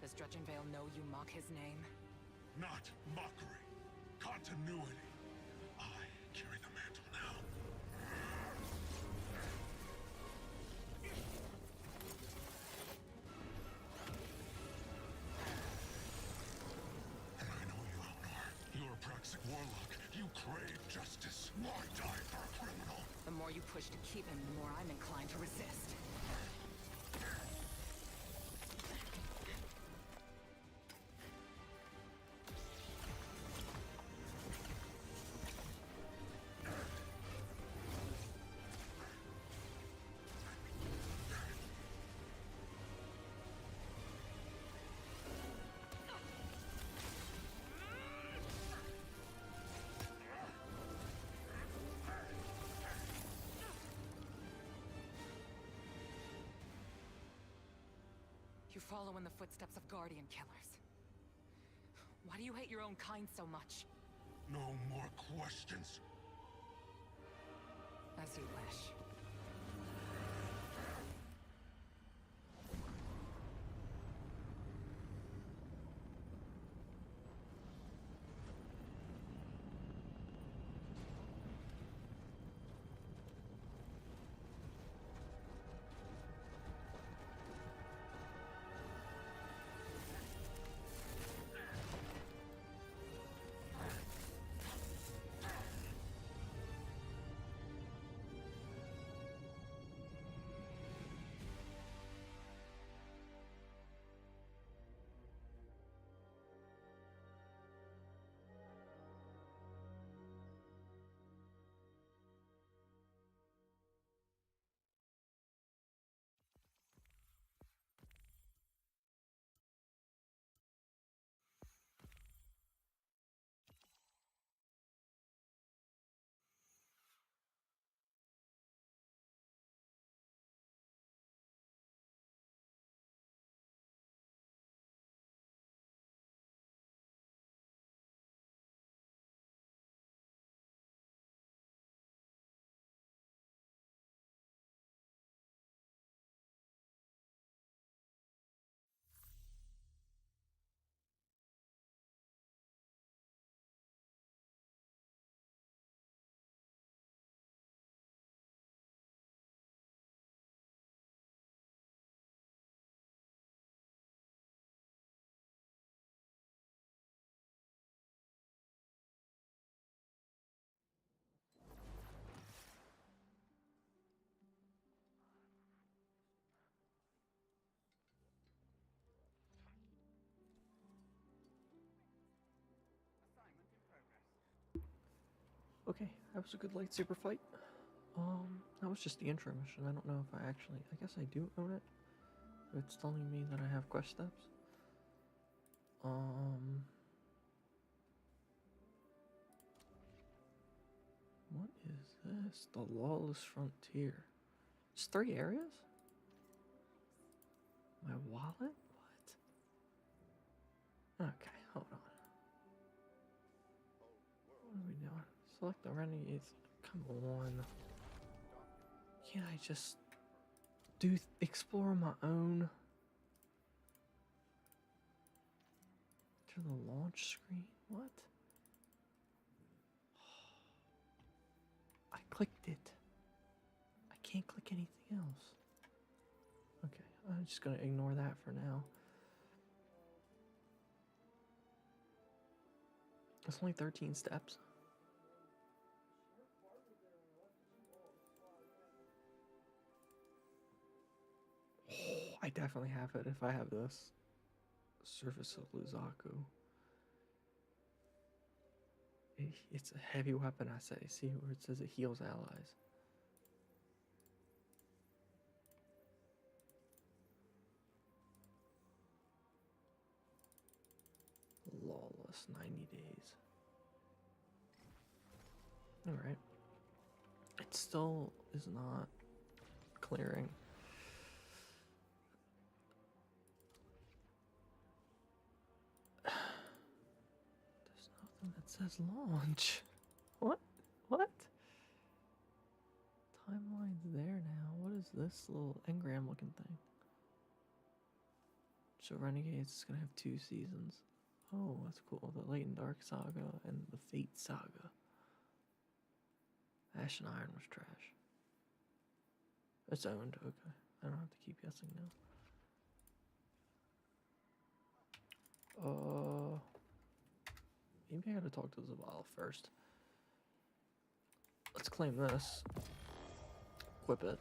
S4: Does Dredgenvale know you mock his name?
S7: Not mockery. Continuity. I carry the mantle toxic warlock. You crave justice. Why die for a criminal?
S4: The more you push to keep him, the more I'm inclined to resist. You follow in the footsteps of Guardian killers. Why do you hate your own kind so much?
S7: No more questions.
S4: As you wish.
S1: Okay, that was a good lightsaber fight. That was just the intro mission. I don't know if I actually... I guess I do own it. It's telling me that I have quest steps. What is this? The Lawless Frontier. It's 3 areas? My wallet? What? Okay, hold on. What are we doing? Select the Renegades. Come on. Can't I just explore on my own? To the launch screen? What? I clicked it. I can't click anything else. Okay, I'm just gonna ignore that for now. It's only 13 steps. Oh, I definitely have it if I have this. Surface of Luzaku. It's a heavy weapon, I say. See where it says it heals allies. Lawless 90 days. Alright. It still is not clearing. There's nothing that says launch. What? What? Timeline's there now. What is this little engram looking thing? So Renegades is gonna have 2 seasons. Oh, that's cool. The Late and Dark Saga and the Fate Saga. Ash and Iron was trash. It's owned, okay. I don't have to keep guessing now. Maybe I gotta talk to Zavala first. Let's claim this. Equip it.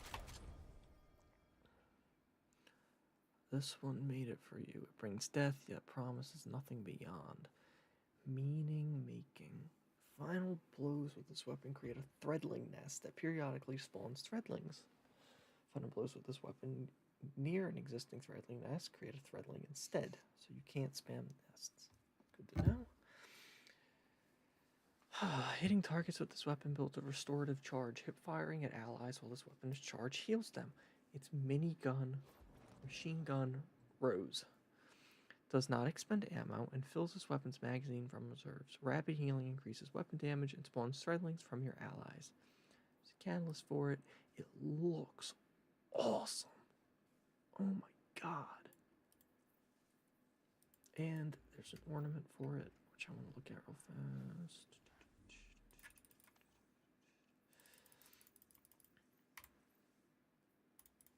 S1: This one made it for you. It brings death, yet promises nothing beyond. Meaning making. Final blows with this weapon create a threadling nest that periodically spawns threadlings. Final blows with this weapon near an existing threadling nest create a threadling instead, so you can't spam nests. Good to know. Hitting targets with this weapon builds a restorative charge. Hip firing at allies while this weapon is charged heals them. It's machine gun Rose. Does not expend ammo and fills this weapon's magazine from reserves. Rapid healing increases weapon damage and spawns threadlings from your allies. There's a catalyst for it. It looks awesome. Oh my god. And there's an ornament for it, which I want to look at real fast.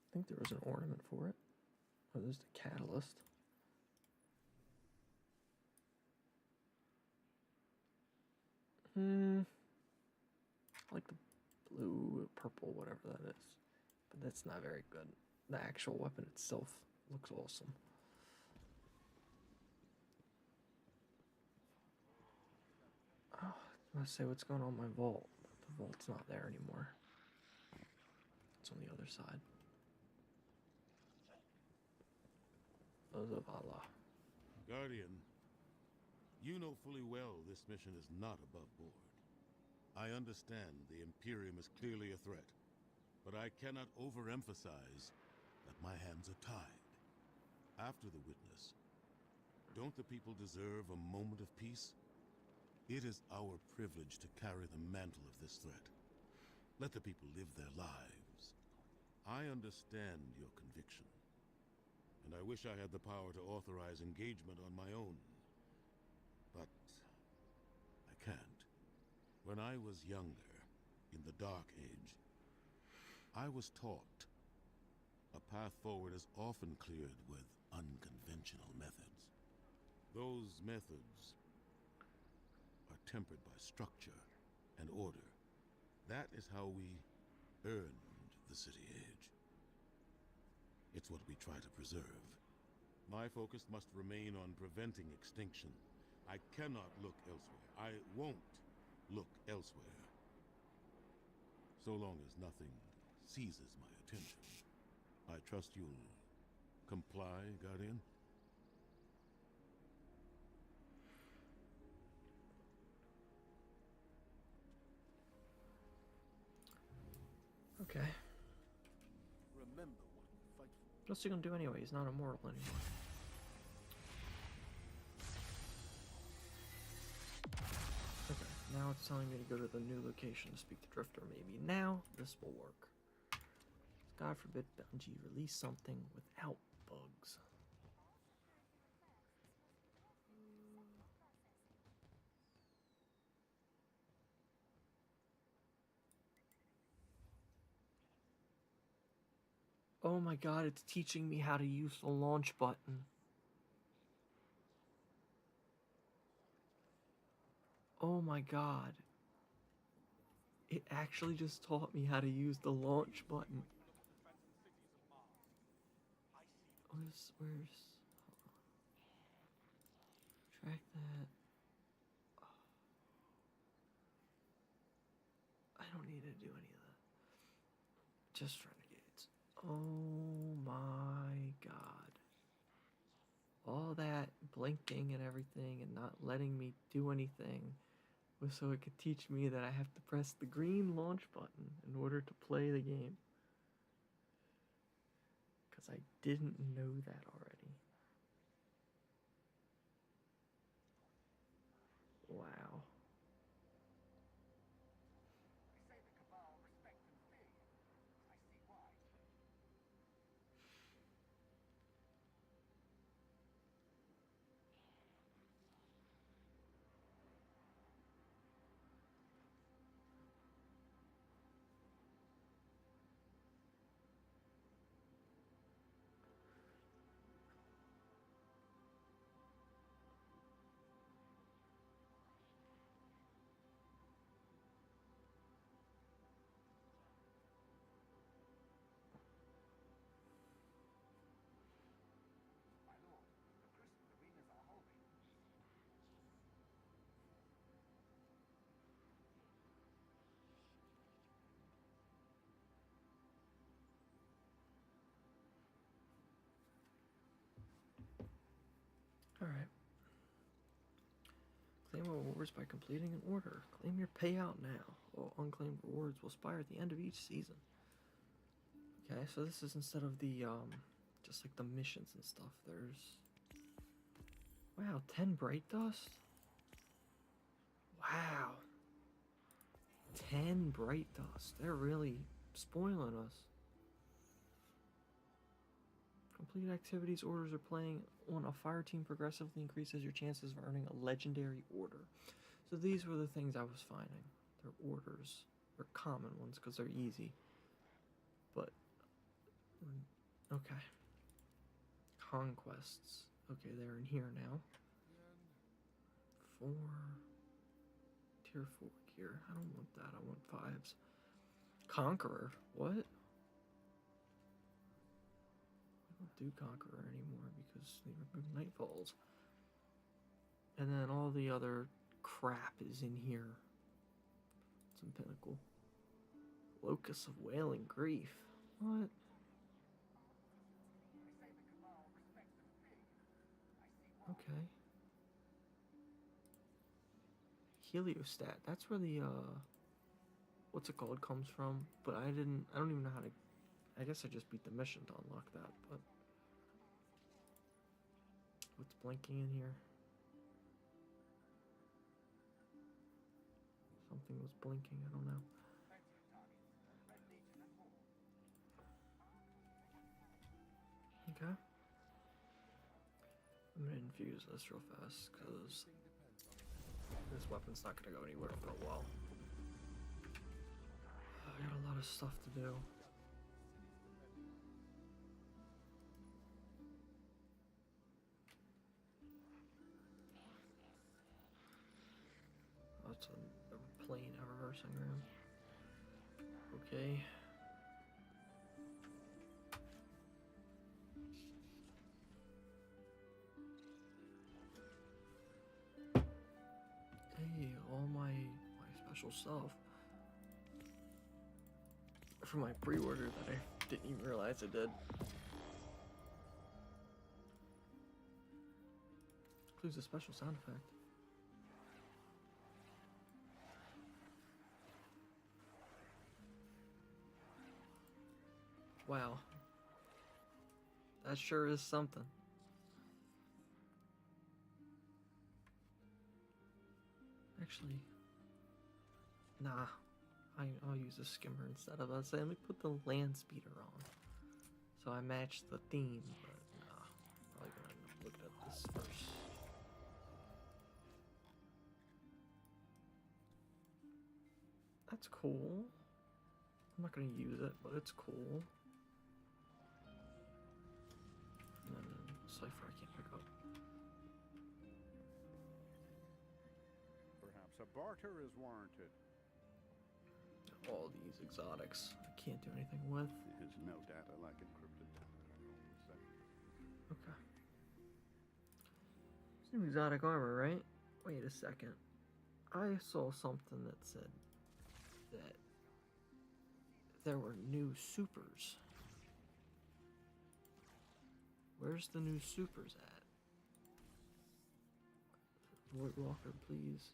S1: I think there was an ornament for it. Oh, there's the catalyst. I like the blue, purple, whatever that is. But that's not very good. The actual weapon itself looks awesome. Oh, I was gonna say what's going on in my vault. The vault's not there anymore. It's on the other side. Zavala.
S9: Guardian, you know fully well this mission is not above board. I understand the Imperium is clearly a threat, but I cannot overemphasize that my hands are tied. After the witness, don't the people deserve a moment of peace? It is our privilege to carry the mantle of this threat. Let the people live their lives. I understand your conviction, and I wish I had the power to authorize engagement on my own. But I can't. When I was younger, in the Dark Age, I was taught a path forward is often cleared with unconventional methods. Those methods are tempered by structure and order. That is how we earned the City Age. It's what we try to preserve. My focus must remain on preventing extinction. I cannot look elsewhere. I won't look elsewhere. So long as nothing seizes my attention. I trust you'll comply, Guardian?
S1: Okay.
S10: Remember what we fight for.
S1: What's he gonna do anyway? He's not immortal anymore. Okay, now it's telling me to go to the new location to speak to Drifter. Maybe now this will work. God forbid Bungie release something without bugs. Oh my god, it's teaching me how to use the launch button. Oh my god. It actually just taught me how to use the launch button. Where's, hold on. Track that. I don't need to do any of that. Just Renegades. Oh my god. All that blinking and everything and not letting me do anything was so it could teach me that I have to press the green launch button in order to play the game. Because I didn't know that already. Wow. Claim rewards by completing an order. Claim your payout now. All unclaimed rewards will expire at the end of each season. Okay, so this is instead of the, just like the missions and stuff. There's... Wow, 10 bright dust? Wow. 10 bright dust. They're really spoiling us. Complete activities orders are playing on a fire team progressively increases your chances of earning a legendary order. So these were the things I was finding. They're orders. They're common ones because they're easy. But, okay. Conquests. Okay, they're in here now. 4. Tier 4 gear. I don't want that. I want 5s. Conqueror. What? I don't do Conqueror anymore because they removed Nightfalls. And then all the other crap is in here. Some pinnacle. Locus of Wailing Grief. What? Okay. Heliostat. That's where the, what's it called comes from. But I don't even know how to, I guess I just beat the mission to unlock that, but. What's blinking in here? Something was blinking, I don't know. Okay. I'm gonna infuse this real fast, because this weapon's not gonna go anywhere for a while. I got a lot of stuff to do. That's a plane reversing room. Okay. Hey, all my special stuff for my pre-order that I didn't even realize I did. Includes a special sound effect. Wow. That sure is something. Actually, nah. I'll use a skimmer instead of us. Let me put the land speeder on. So I match the theme, but nah. Probably gonna end up looking at this first. That's cool. I'm not gonna use it, but it's cool. And then Cypher I can't pick up.
S11: Perhaps a barter is warranted.
S1: All these exotics I can't do anything with.
S11: There's no data like encrypted data, I always say.
S1: Okay. Some exotic armor, right? Wait a second. I saw something that said that there were new supers. Where's the new supers at? Void Walker, please.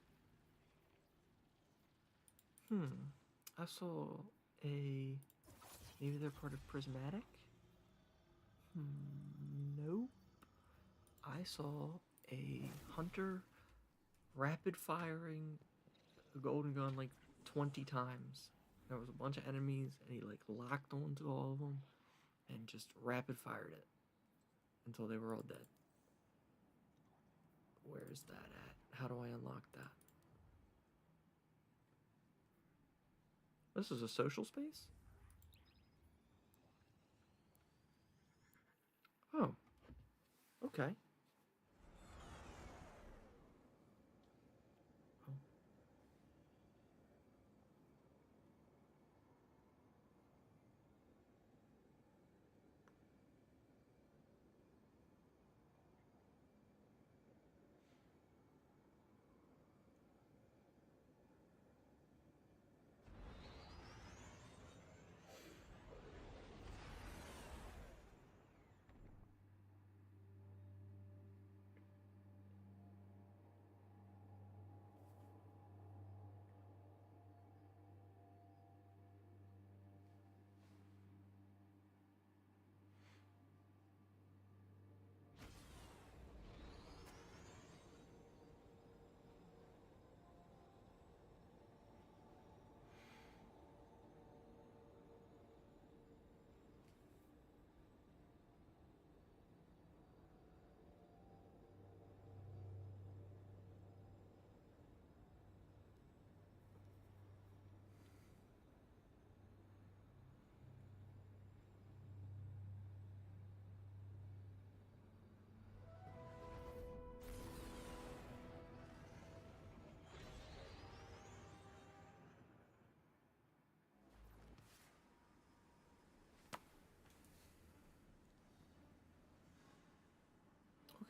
S1: I saw maybe they're part of Prismatic? Nope. I saw a hunter rapid firing a golden gun like 20 times. There was a bunch of enemies and he like locked onto all of them and just rapid fired it until they were all dead. Where's that at? How do I unlock that? This is a social space? Oh. Okay. Oh.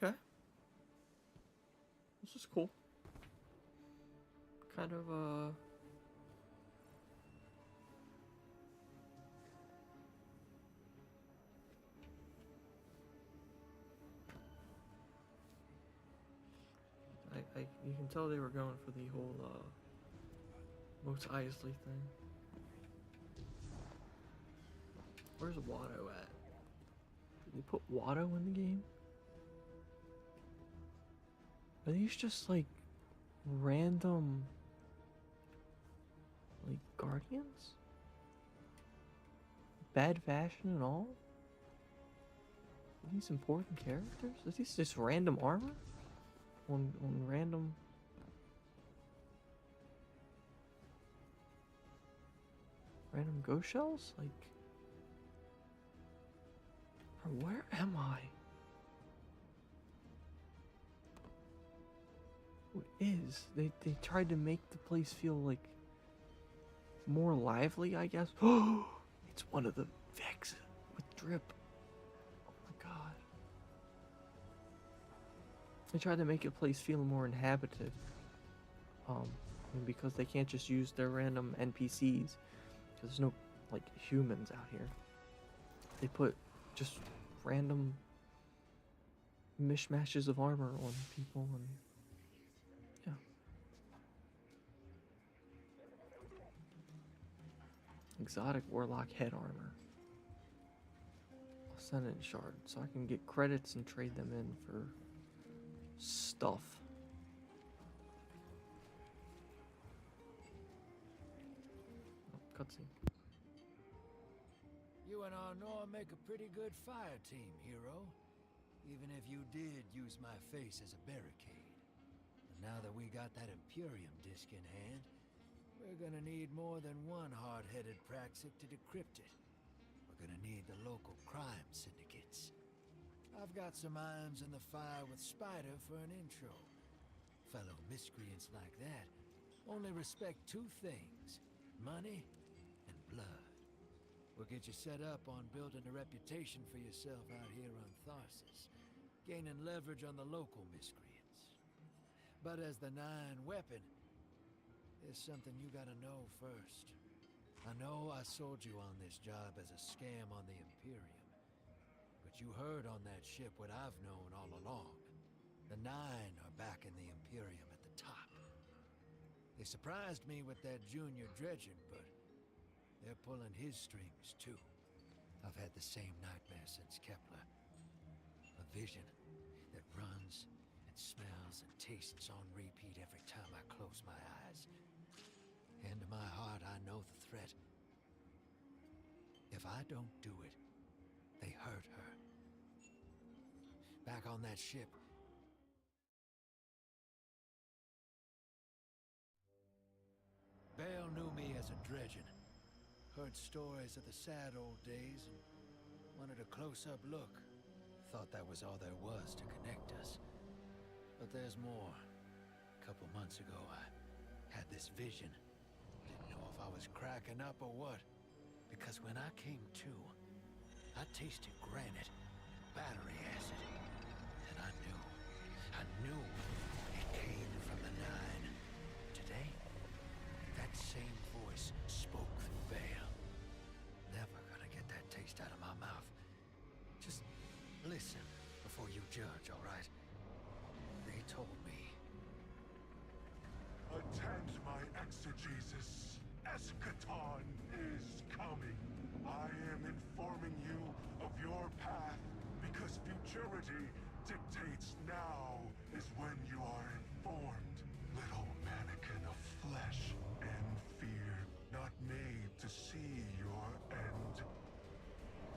S1: Okay. This is cool. Kind of, you can tell they were going for the whole, Mos Eisley thing. Where's Watto at? Did they put Watto in the game? Are these just like random like guardians? Bad fashion and all? Are these important characters? Is these just random armor? On random ghost shells? Like, where am I? Who is? They tried to make the place feel like more lively, I guess. Oh, it's one of the Vex with drip. Oh my god. They tried to make a place feel more inhabited. Because they can't just use their random NPCs. Because there's no, like, humans out here. They put just random mishmashes of armor on people and... yeah. Exotic Warlock head armor. Ascendant shard. So I can get credits and trade them in for stuff. Cutscene.
S2: You and Arnor make a pretty good fire team, hero. Even if you did use my face as a barricade. And now that we got that Imperium disc in hand, we're gonna need more than one hard-headed praxic to decrypt it. We're gonna need the local crime syndicates. I've got some irons in the fire with Spider for an intro. Fellow miscreants like that only respect two things: money and blood. We'll get you set up on building a reputation for yourself out here on Tharsis, gaining leverage on the local miscreants. But as the 9 weapon, there's something you gotta know first. I know I sold you on this job as a scam on the Imperium, but you heard on that ship what I've known all along. The 9 are backing the Imperium at the top. They surprised me with that junior dredging, but they're pulling his strings too. I've had the same nightmare since Kepler. A vision that runs and smells and tastes on repeat every time I close my eyes. And in my heart, I know the threat. If I don't do it, they hurt her. Back on that ship, Bale knew me as a dredgen. Heard stories of the sad old days and wanted a close-up look. Thought that was all there was to connect us. But there's more. A couple months ago, I had this vision. Didn't know if I was cracking up or what. Because when I came to, I tasted granite and battery acid. And I knew it came from the 9. Today, that same voice spoke through Bale. Never gonna get that taste out of my mouth. Just listen before you judge, all right? They told me.
S7: Attend my exegesis. Eschaton is coming. I am informing you of your path because futurity dictates now is when you are informed. Little mannequin of flesh and fear, not made to see your end.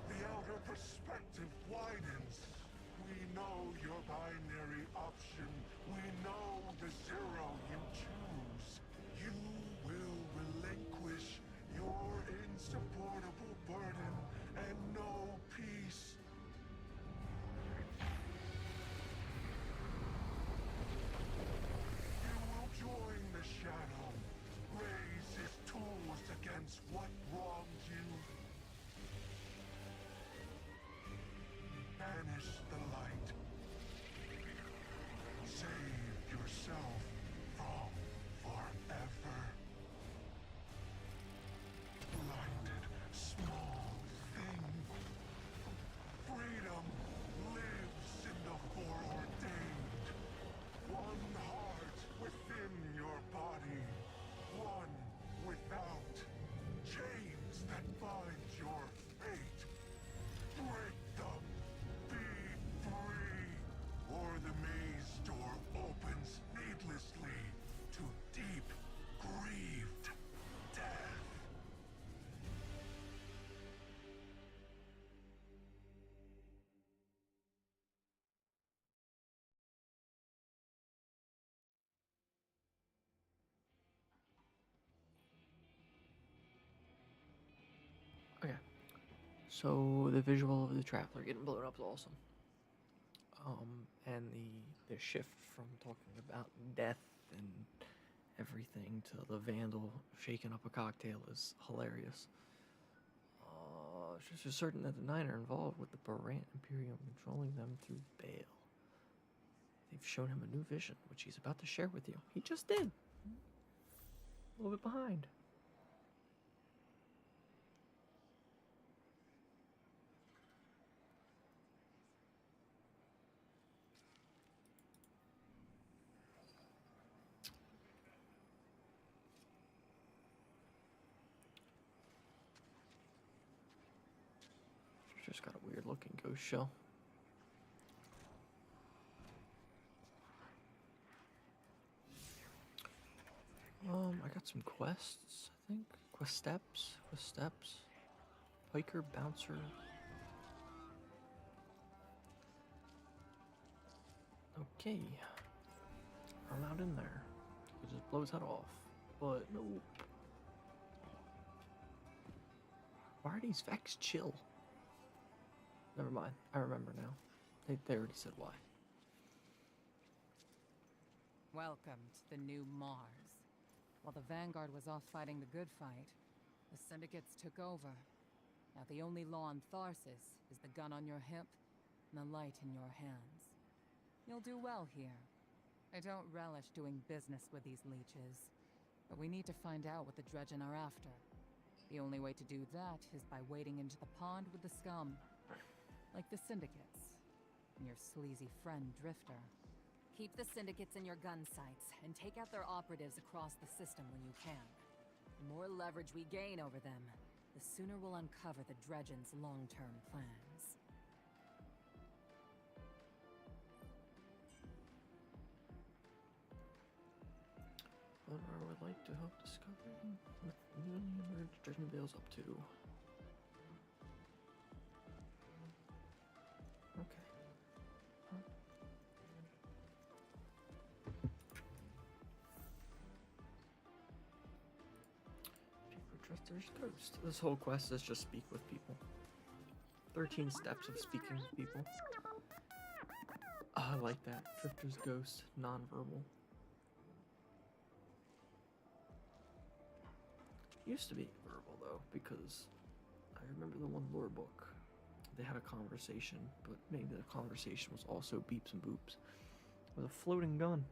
S7: The outer perspective widens. We know your binary option. We know the 0 you choose. You will relinquish your insupportable burden and know peace. You will join the shadow, raise his tools against what wronged you. Banish the light.
S1: So the visual of the Traveler getting blown up is awesome. And the shift from talking about death and everything to the Vandal shaking up a cocktail is hilarious. It's just certain that the Nine are involved with the Barant Imperium controlling them through Bale. They've shown him a new vision, which he's about to share with you. He just did. A little bit behind. Just got a weird looking ghost shell. I got some quests, I think. Quest steps. Piker, Bouncer. Okay. I'm out in there. It just blows head off. But nope. Why are these Vex chill? Never mind. I remember now. They already said why.
S12: Welcome to the new Mars. While the Vanguard was off fighting the good fight, the Syndicates took over. Now the only law on Tharsis is the gun on your hip and the light in your hands. You'll do well here. I don't relish doing business with these leeches, but we need to find out what the Dredgen are after. The only way to do that is by wading into the pond with the scum. Like the Syndicates. And your sleazy friend, Drifter. Keep the Syndicates in your gun sights, and take out their operatives across the system when you can. The more leverage we gain over them, the sooner we'll uncover the Dredgen's long-term plans.
S1: What I would like to help discover what newly emerged Dredgen Vale's up to. Okay. Paper Drifter's Ghost. This whole quest is just speak with people. 13 steps of speaking with people. I like that. Drifter's Ghost, non-verbal. Used to be verbal though, because I remember the one lore book. They had a conversation, but maybe the conversation was also beeps and boops. With a floating gun.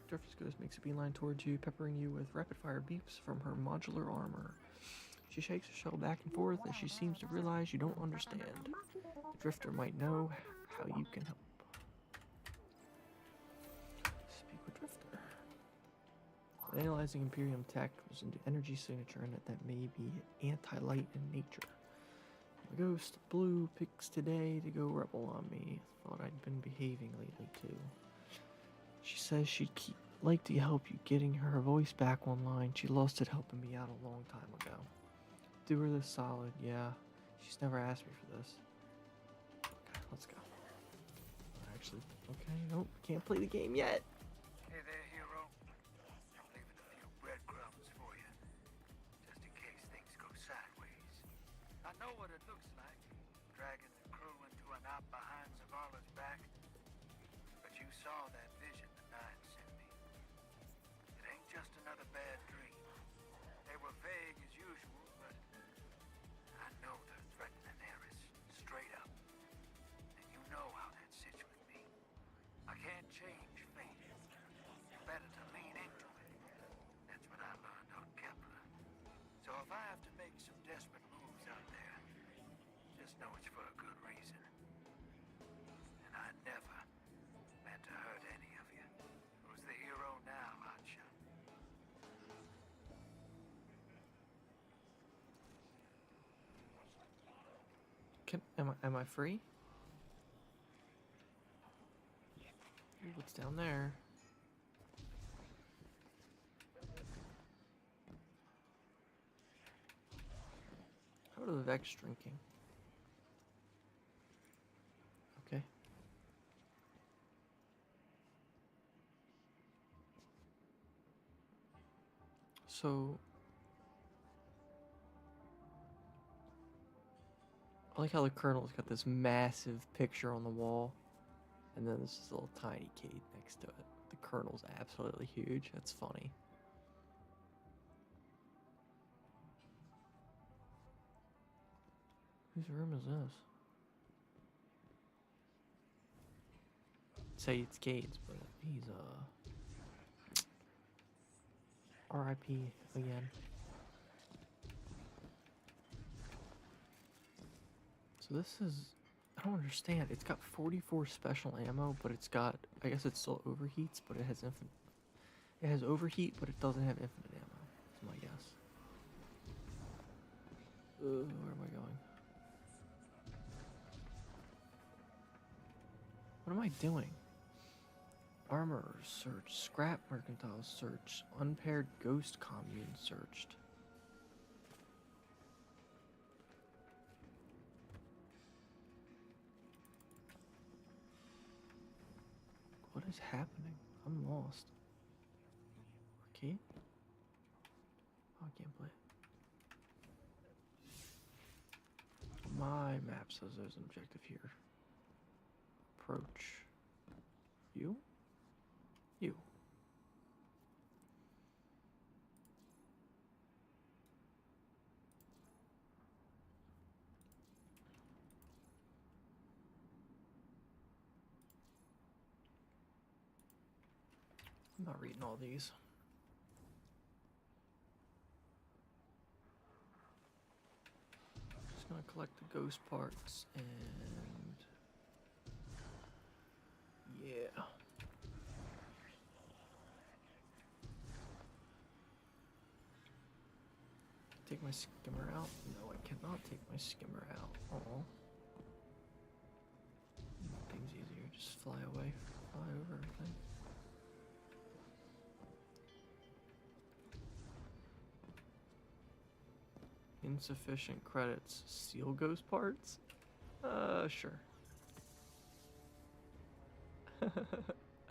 S1: Drifter's Ghost makes a beeline towards you, peppering you with rapid-fire beeps from her modular armor. She shakes her shell back and forth as she seems to realize you don't understand. The Drifter might know how you can help. Speak with Drifter. Analyzing Imperium tech was into energy signature in it that may be anti-light in nature. The Ghost Blue picks today to go rebel on me. Thought I'd been behaving lately too. She says she'd like to help you getting her voice back online. She lost it helping me out a long time ago. Do her this solid, yeah. She's never asked me for this. Okay, let's go. Actually, okay, nope, can't play the game yet.
S2: Hey there, hero. I'm leaving a few breadcrumbs for you, just in case things go sideways. I know what it looks like, dragging the crew into an op behind Zavala's back. But you saw that vision the Nine sent me. It ain't just another bad dream. They were vague as usual, but I know they're threatening Eris, straight up. And you know how that sits with me. I can't change fate. Better to lean into it. That's what I learned on Kepler. So if I have to make some desperate moves out there, just know it's for a good reason. And I never meant to hurt any of you. Who's the hero now, Hotshot?
S1: Am I free? Ooh, what's down there? How are the Vex drinking? Okay. So I like how the Colonel's got this massive picture on the wall, and then there's this little tiny cave next to it. The Colonel's absolutely huge. That's funny. Whose room is this? Say it's Cade's, but he's R.I.P. again. So this is, I don't understand. It's got 44 special ammo, but it's got, I guess it still overheats, but it has infinite. It has overheat, but it doesn't have infinite ammo. That's my guess. Where am I going? What am I doing? Armor search, scrap mercantile search, unpaired ghost commune searched. What is happening? I'm lost. Arcade? Oh, I can't play it. My map says there's an objective here. Approach. You? You. I'm not reading all these. Just gonna collect the ghost parts and yeah. Take my skimmer out? No, I cannot take my skimmer out. Oh. Things easier. Just fly away. Fly over everything. Insufficient credits. Steal ghost parts? Sure.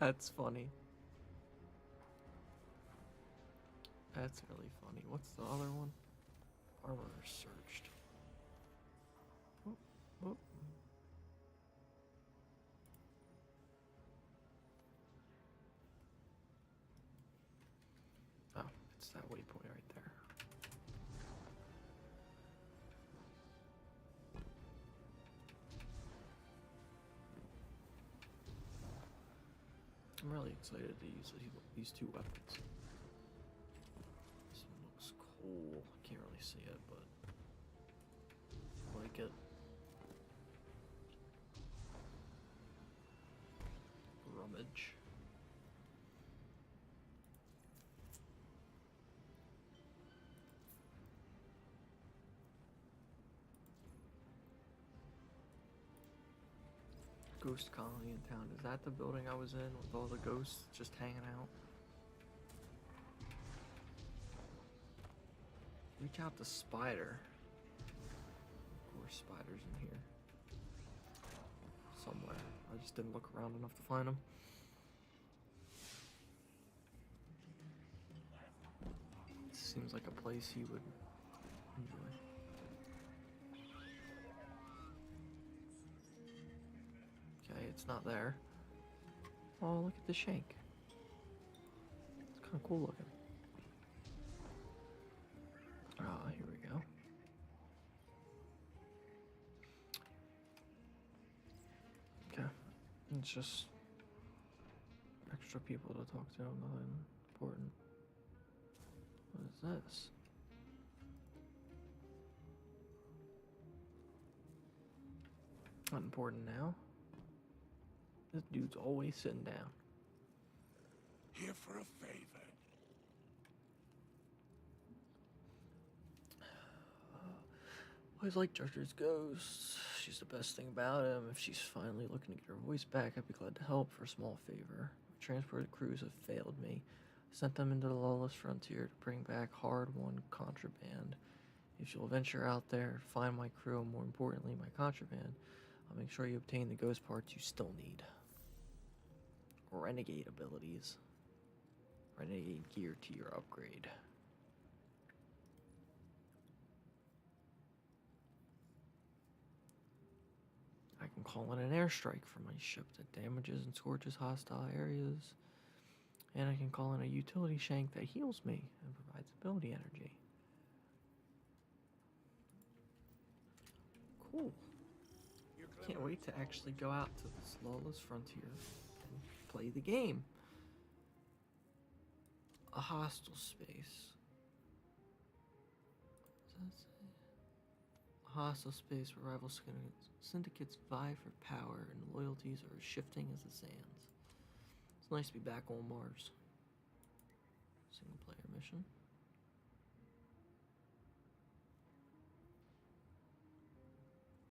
S1: That's funny. That's really funny. What's the other one? Armor searched. Whoop, whoop. Oh, it's that waypoint right there. I'm really excited to use these two weapons. This one looks cool. Can't really see it, but I like it. Rummage. Ghost colony in town. Is that the building I was in with all the ghosts just hanging out? Reach out to Spider. Of course, Spider's in here. Somewhere. I just didn't look around enough to find him. Seems like a place he would enjoy. Okay, it's not there. Oh, look at the shank. It's kind of cool looking. Ah, here we go. Okay, it's just extra people to talk to, nothing important. What is this? Not important now. This dude's always sitting down.
S7: Here for a favor.
S1: Always like Judger's ghost. She's the best thing about him. If she's finally looking to get her voice back, I'd be glad to help for a small favor. Transport crews have failed me. Sent them into the lawless frontier to bring back hard-won contraband. If you'll venture out there, find my crew, and more importantly, my contraband, I'll make sure you obtain the ghost parts you still need. Renegade abilities. Renegade gear to your upgrade. call in an airstrike for my ship that damages and scorches hostile areas. And I can call in a utility shank that heals me and provides ability energy. Cool. Can't wait to actually go out to this lawless frontier and play the game. A hostile space. What does that say? A hostile space where rival syndicates vie for power and loyalties are as shifting as the sands. It's nice to be back on Mars. Single player mission.